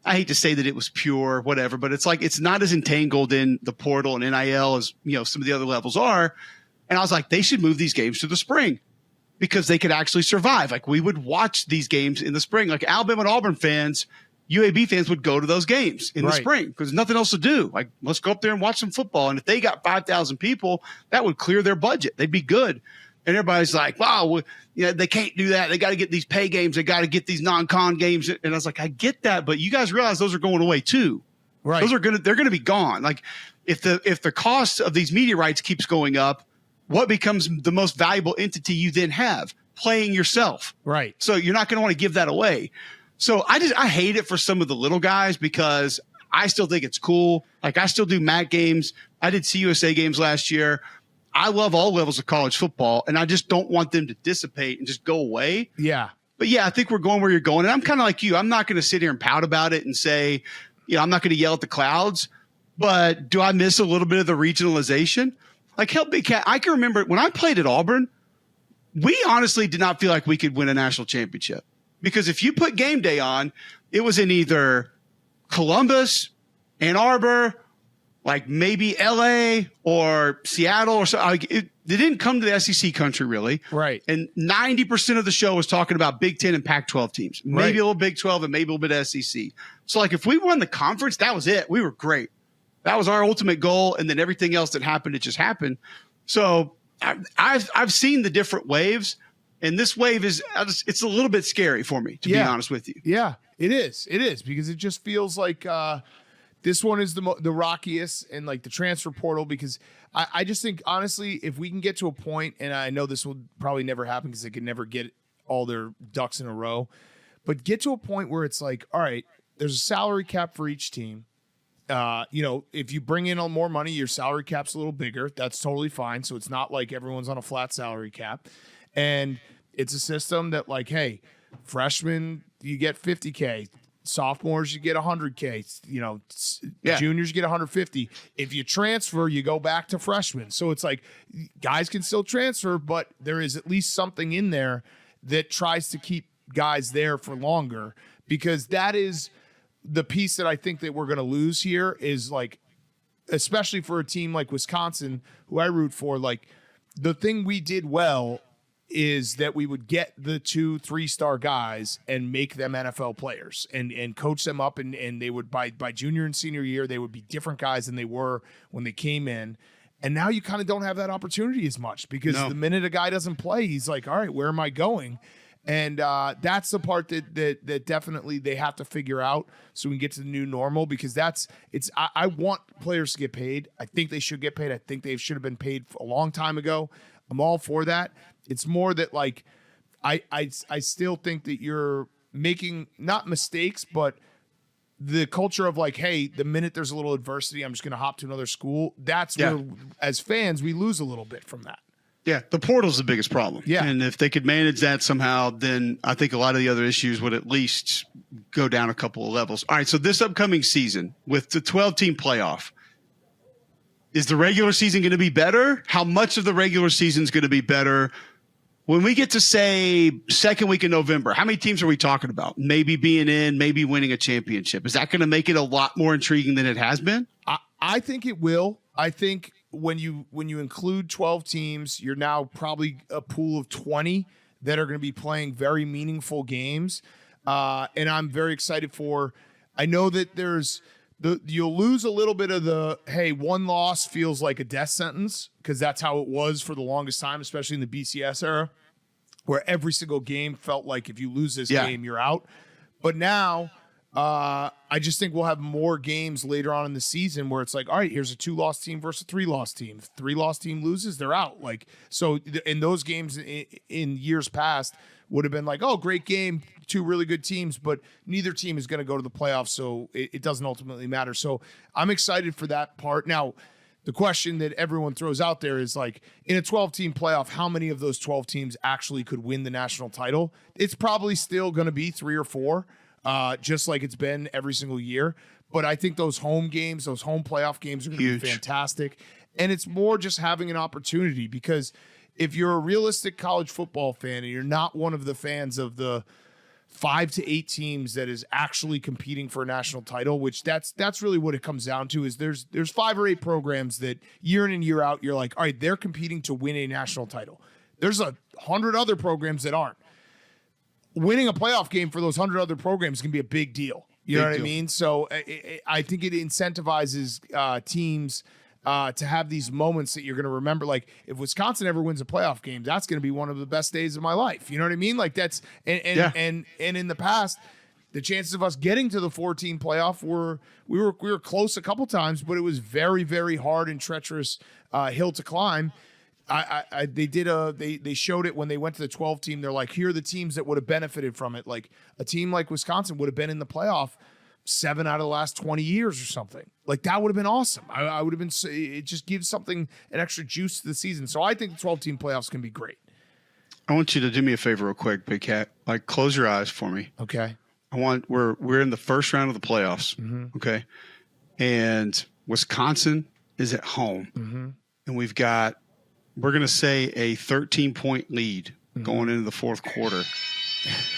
I hate to say that it was pure, whatever, but it's like it's not as entangled in the portal and NIL as, you know, some of the other levels are. And I was like, they should move these games to the spring because they could actually survive. Like, we would watch these games in the spring. Like, Alabama and Auburn fans, UAB fans would go to those games in the spring because nothing else to do. Like, let's go up there and watch some football. And if they got 5,000 people, that would clear their budget. They'd be good. And everybody's like, wow, you know, they can't do that. They got to get these pay games. They got to get these non-con games. And I was like, I get that, but you guys realize those are going away too. Right. They're going to be gone. Like, if the cost of these media rights keeps going up, what becomes the most valuable entity you then have? Playing yourself. Right. So you're not going to want to give that away. So I hate it for some of the little guys because I still think it's cool. Like, I still do MAC games. I did CUSA games last year. I love all levels of college football, and I just don't want them to dissipate and just go away. Yeah. But yeah, I think we're going where you're going. And I'm kind of like you. I'm not going to sit here and pout about it and say, you know, I'm not going to yell at the clouds. But do I miss a little bit of the regionalization? Like, hell, Big Cat, I can remember when I played at Auburn, we honestly did not feel like we could win a national championship. Because if you put game day on, it was in either Columbus, Ann Arbor, like maybe LA or Seattle or so. They didn't come to the SEC country really. Right. And 90% of the show was talking about Big 10 and Pac-12 teams, maybe a little Big 12 and maybe a little bit of SEC. So like, if we won the conference, that was it. We were great. That was our ultimate goal. And then everything else that happened, it just happened. So I've seen the different waves. And this wave it's a little bit scary for me, to be honest with you. Yeah, it is. It is, because it just feels like this one is the rockiest, and like the transfer portal, because I just think, honestly, if we can get to a point, and I know this will probably never happen because they could never get all their ducks in a row, but get to a point where it's like, all right, there's a salary cap for each team. You know, if you bring in more money, your salary cap's a little bigger. That's totally fine. So it's not like everyone's on a flat salary cap. And it's a system that, like, hey, freshmen, you get $50K. Sophomores, you get $100K. You know, juniors, you get $150. If you transfer, you go back to freshmen. So it's like, guys can still transfer, but there is at least something in there that tries to keep guys there for longer, because that is the piece that I think that we're going to lose here, is like, especially for a team like Wisconsin, who I root for. Like, the thing we did well is that we would get the 2-3-star guys and make them NFL players and coach them up. And they would, by junior and senior year, they would be different guys than they were when they came in. And now you kind of don't have that opportunity as much, because the minute a guy doesn't play, he's like, all right, where am I going? And that's the part that definitely they have to figure out, so we can get to the new normal, because I want players to get paid. I think they should get paid. I think they should have been paid a long time ago. I'm all for that. It's more that, like, I still think that you're making not mistakes, but the culture of, like, hey, the minute there's a little adversity, I'm just going to hop to another school. That's where, as fans, we lose a little bit from that. Yeah, the portal's the biggest problem. Yeah. And if they could manage that somehow, then I think a lot of the other issues would at least go down a couple of levels. All right, so this upcoming season with the 12-team playoff, is the regular season going to be better? How much of the regular season is going to be better? When we get to, say, second week in November, how many teams are we talking about? Maybe being in, maybe winning a championship. Is that going to make it a lot more intriguing than it has been? I think it will. I think when you include 12 teams, you're now probably a pool of 20 that are going to be playing very meaningful games. And I'm very excited for – I know that you'll lose a little bit of the, hey, one loss feels like a death sentence, because that's how it was for the longest time, especially in the BCS era, where every single game felt like if you lose this game, you're out. But now I just think we'll have more games later on in the season where it's like, all right, here's a 2-loss team versus a 3-loss team. If 3-loss team loses, they're out. Like, so in those games in years past would have been like, oh, great game, 2 really good teams, but neither team is going to go to the playoffs, so it doesn't ultimately matter. So I'm excited for that part. Now, the question that everyone throws out there is like, in a 12-team playoff, how many of those 12 teams actually could win the national title? It's probably still going to be 3 or 4. Just like it's been every single year. But I think those home games, those home playoff games are going to be fantastic. And it's more just having an opportunity, because if you're a realistic college football fan and you're not one of the fans of the 5 to 8 teams that is actually competing for a national title, which that's really what it comes down to, is there's 5 or 8 programs that year in and year out, you're like, all right, they're competing to win a national title. There's 100 other programs that aren't. Winning a playoff game for those 100 other programs can be a big deal. You know what I mean? So I think it incentivizes teams to have these moments that you're going to remember. Like, if Wisconsin ever wins a playoff game, that's going to be one of the best days of my life. You know what I mean? Like, that's and in the past, the chances of us getting to the 14 playoff we were close a couple times, but it was very, very hard and treacherous hill to climb. They showed it when they went to the 12 team. They're like, here are the teams that would have benefited from it. Like, a team like Wisconsin would have been in the playoff 7 out of the last 20 years or something. Like, that would have been awesome. I would have been, it just gives something, an extra juice to the season. So I think the 12 team playoffs can be great. I want you to do me a favor real quick, Big Cat. Like, close your eyes for me. Okay. We're in the first round of the playoffs. Mm-hmm. Okay. And Wisconsin is at home. Mm-hmm. And we're going to say a 13-point lead going into the fourth quarter.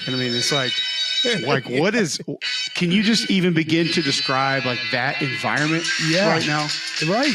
And I mean, it's like what is, can you just even begin to describe like that environment right now? Right.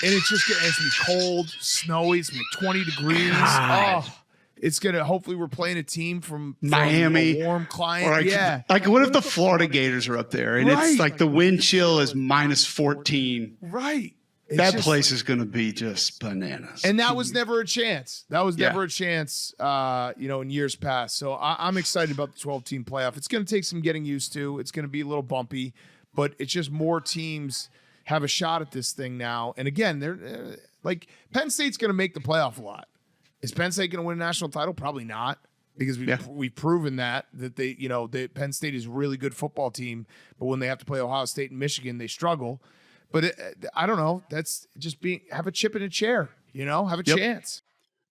And it's going to be cold, snowy. It's going to be 20 degrees. God. Oh, it's going to, hopefully we're playing a team from Miami, a warm climate. Like what if the Florida Gators are up there and it's like the wind chill is minus 14? Right. That place is going to be just bananas. And that was never a chance. Never a chance, in years past. So I'm excited about the 12-team playoff. It's going to take some getting used to. It's going to be a little bumpy, but it's just more teams have a shot at this thing now. And again, they're like, Penn State's going to make the playoff a lot. Is Penn State going to win a national title? Probably not, because we've proven that Penn State is a really good football team, but when they have to play Ohio State and Michigan, they struggle. But I don't know. That's just have a chip in a chair, have a chance.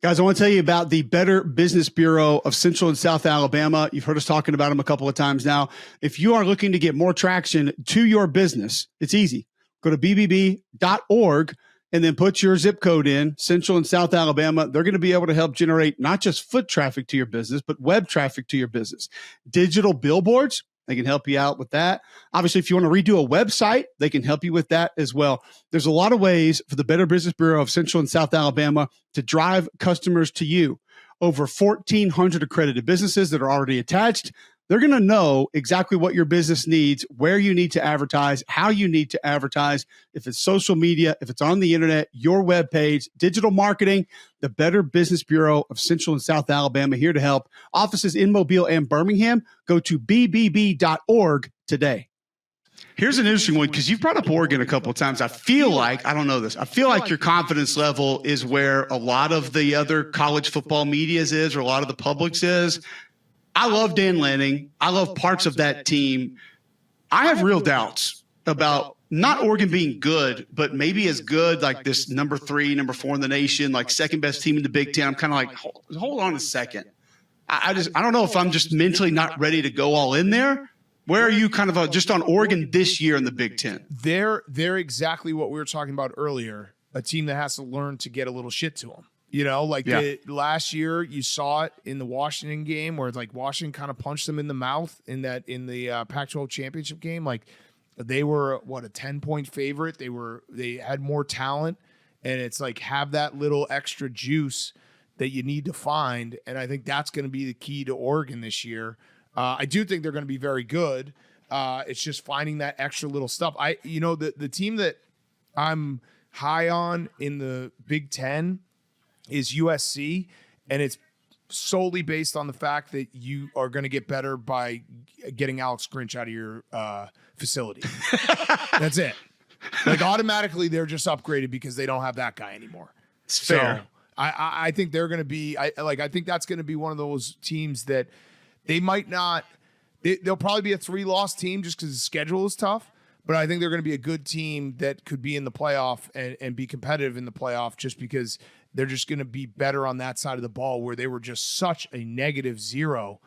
Guys, I want to tell you about the Better Business Bureau of Central and South Alabama. You've heard us talking about them a couple of times now. If you are looking to get more traction to your business, it's easy. Go to bbb.org and then put your zip code in, Central and South Alabama. They're going to be able to help generate not just foot traffic to your business, but web traffic to your business. Digital billboards, they can help you out with that. Obviously, if you want to redo a website, they can help you with that as well. There's a lot of ways for the Better Business Bureau of Central and South Alabama to drive customers to you. Over 1,400 accredited businesses that are already attached. They're going to know exactly what your business needs, where you need to advertise, how you need to advertise, if it's social media, if it's on the internet, your web page, digital marketing. The Better Business Bureau of Central and South Alabama here to help. Offices in Mobile and Birmingham. Go to bbb.org today. Here's an interesting one, because you've brought up Oregon a couple of times. I feel like your confidence level is where a lot of the other college football media's is, or a lot of the public's is. I love Dan Lanning. I love parts of that team. I have real doubts about not Oregon being good, but maybe as good, like this number 3, number 4 in the nation, like second best team in the Big Ten. I'm kind of like, hold on a second. I don't know if I'm just mentally not ready to go all in there. Where are you kind of just on Oregon this year in the Big Ten? They're exactly what we were talking about earlier, a team that has to learn to get a little shit to them. Last year you saw it in the Washington game, where it's like Washington kind of punched them in the mouth in the Pac-12 championship game. Like, they were a 10-point favorite. They had more talent, and it's like, have that little extra juice that you need to find. And I think that's going to be the key to Oregon this year. I do think they're going to be very good. It's just finding that extra little stuff. The team that I'm high on in the Big Ten is USC, and it's solely based on the fact that you are going to get better by getting Alex Grinch out of your facility. That's it. Like automatically they're just upgraded because they don't have that guy anymore. It's fair. So I think they're going to be, I think that's going to be one of those teams that they might not, they'll probably be a 3-loss team just because the schedule is tough. But I think they're going to be a good team that could be in the playoff and be competitive in the playoff just because they're just going to be better on that side of the ball where they were just such a -0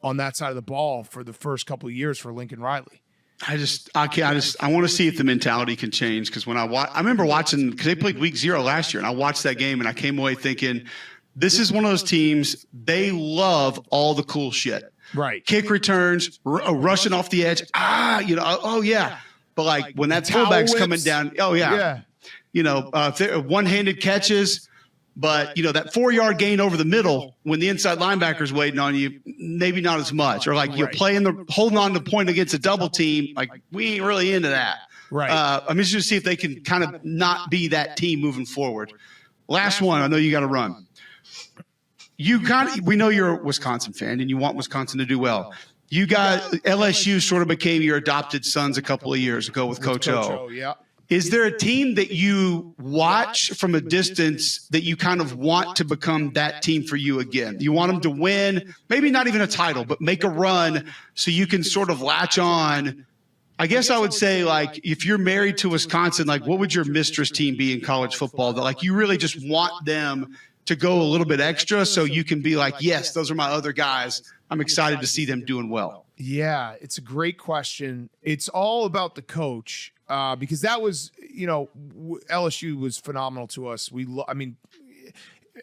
on that side of the ball for the first couple of years for Lincoln Riley. I want to see if the mentality can change because when I remember watching because they played week 0 last year and I watched that game and I came away thinking this is one of those teams they love all the cool shit, right? Kick returns, rushing off the edge, oh yeah, but like when that fullback's coming down, oh yeah, one-handed catches. But, that 4-yard gain over the middle when the inside linebacker's waiting on you, maybe not as much. Or like you're holding on to point against a double team. Like we ain't really into that. Right. I'm just going to see if they can kind of not be that team moving forward. Last one. I know you got to run. We know you're a Wisconsin fan and you want Wisconsin to do well. You got LSU sort of became your adopted sons a couple of years ago with Coach O. Yeah. Is there a team that you watch from a distance that you kind of want to become that team for you again? You want them to win, maybe not even a title, but make a run so you can sort of latch on. I guess I would say, like, if you're married to Wisconsin, like, what would your mistress team be in college football? That, like, you really just want them to go a little bit extra so you can be like, yes, those are my other guys. I'm excited to see them doing well. Yeah, it's a great question. It's all about the coach. Because that was, LSU was phenomenal to us.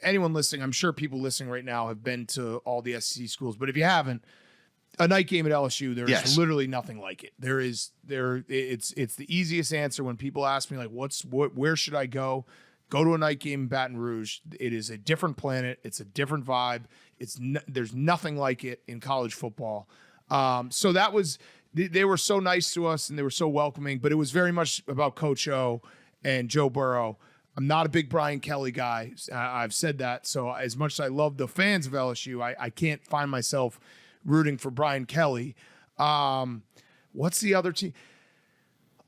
Anyone listening, I'm sure people listening right now have been to all the SEC schools, but if you haven't, a night game at LSU, there's literally nothing like it. It's the easiest answer when people ask me like, where should I go? Go to a night game in Baton Rouge. It is a different planet. It's a different vibe. There's nothing like it in college football. So that was. They were so nice to us and they were so welcoming, but it was very much about Coach O and Joe Burrow. I'm not a big Brian Kelly guy. I've said that. So as much as I love the fans of LSU, I can't find myself rooting for Brian Kelly. What's the other team?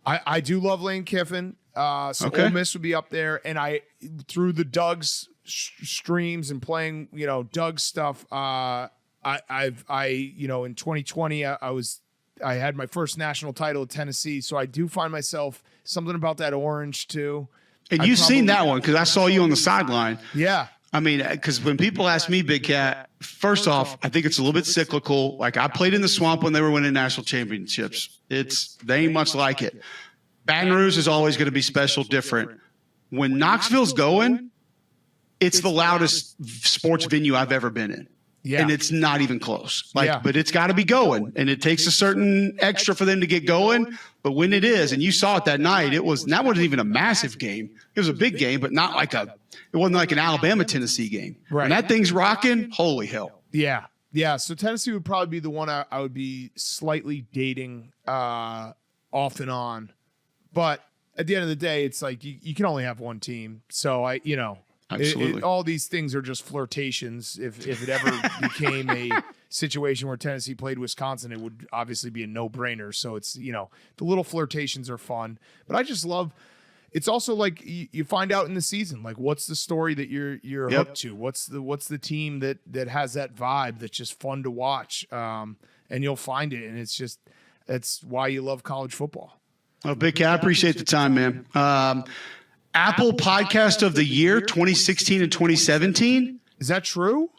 I do love Lane Kiffin. Okay. Ole Miss would be up there. And through the Doug's streams and playing, Doug's stuff, in 2020, I had my first national title at Tennessee, so I do find myself something about that orange too. And you've seen that one because I saw you on the sideline. Yeah. I mean, because when people ask me, Big Cat, first off, I think it's a little bit cyclical. Like I played in the swamp when they were winning national championships. They ain't much like it. Baton Rouge is always going to be special, different. When Knoxville's going, it's the loudest sports venue I've ever been in. Yeah. And it's not even close. But it's got to be going. And it takes a certain extra for them to get going. But when it is, and you saw it that night, that wasn't even a massive game. It was a big game, but not like it wasn't like an Alabama-Tennessee game. Right. When that thing's rocking, holy hell. Yeah. Yeah. So Tennessee would probably be the one I would be slightly dating off and on. But at the end of the day, it's like you can only have one team. So Absolutely. All these things are just flirtations. If it ever became a situation where Tennessee played Wisconsin, it would obviously be a no-brainer. So it's, the little flirtations are fun. But I just love – it's also like you find out in the season, like what's the story that you're hooked to? What's the team that has that vibe that's just fun to watch? And you'll find it. And that's why you love college football. Well, Big Cat, I appreciate the time, man. Apple Podcast of the Year, 2016 and 2017. Is that true?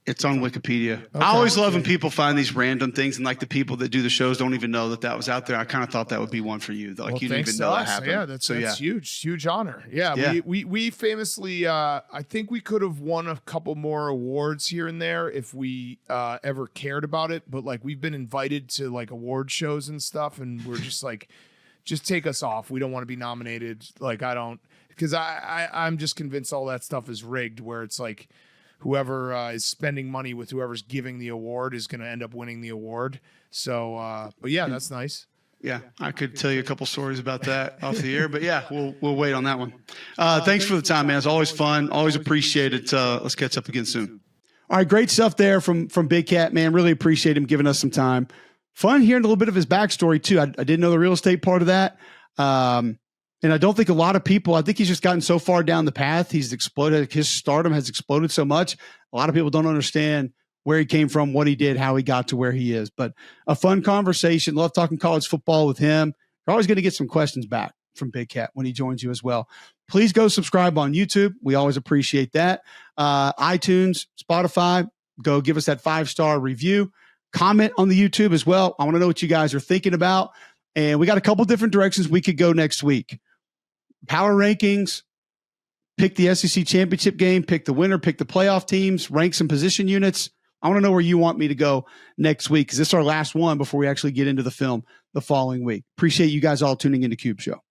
It's on Wikipedia. Okay. I always love when people find these random things, and like the people that do the shows don't even know that was out there. I kind of thought that would be one for you. Like you didn't even know that happened. Yeah, that's huge honor. Yeah. We famously, I think we could have won a couple more awards here and there if we ever cared about it. But like we've been invited to like award shows and stuff, and we're just like, just take us off. We don't want to be nominated. Like because I'm just convinced all that stuff is rigged. Where it's like, whoever is spending money with whoever's giving the award is going to end up winning the award. So, but yeah, that's nice. Yeah, I could tell you a couple stories about that off the air, but yeah, we'll wait on that one. Thanks for the time, man. It's always fun. Always appreciate it. Let's catch up again soon. All right, great stuff there from Big Cat, man. Really appreciate him giving us some time. Fun hearing a little bit of his backstory too. I didn't know the real estate part of that. And I don't think a lot of people, I think he's just gotten so far down the path. He's exploded. His stardom has exploded so much. A lot of people don't understand where he came from, what he did, how he got to where he is. But a fun conversation. Love talking college football with him. You're always going to get some questions back from Big Cat when he joins you as well. Please go subscribe on YouTube. We always appreciate that. iTunes, Spotify, go give us that 5-star review. Comment on the YouTube as well. I want to know what you guys are thinking about. And we got a couple different directions we could go next week. Power rankings, pick the SEC championship game, pick the winner, pick the playoff teams, rank some position units. I want to know where you want me to go next week because this is our last one before we actually get into the film the following week. Appreciate you guys all tuning into Cube Show.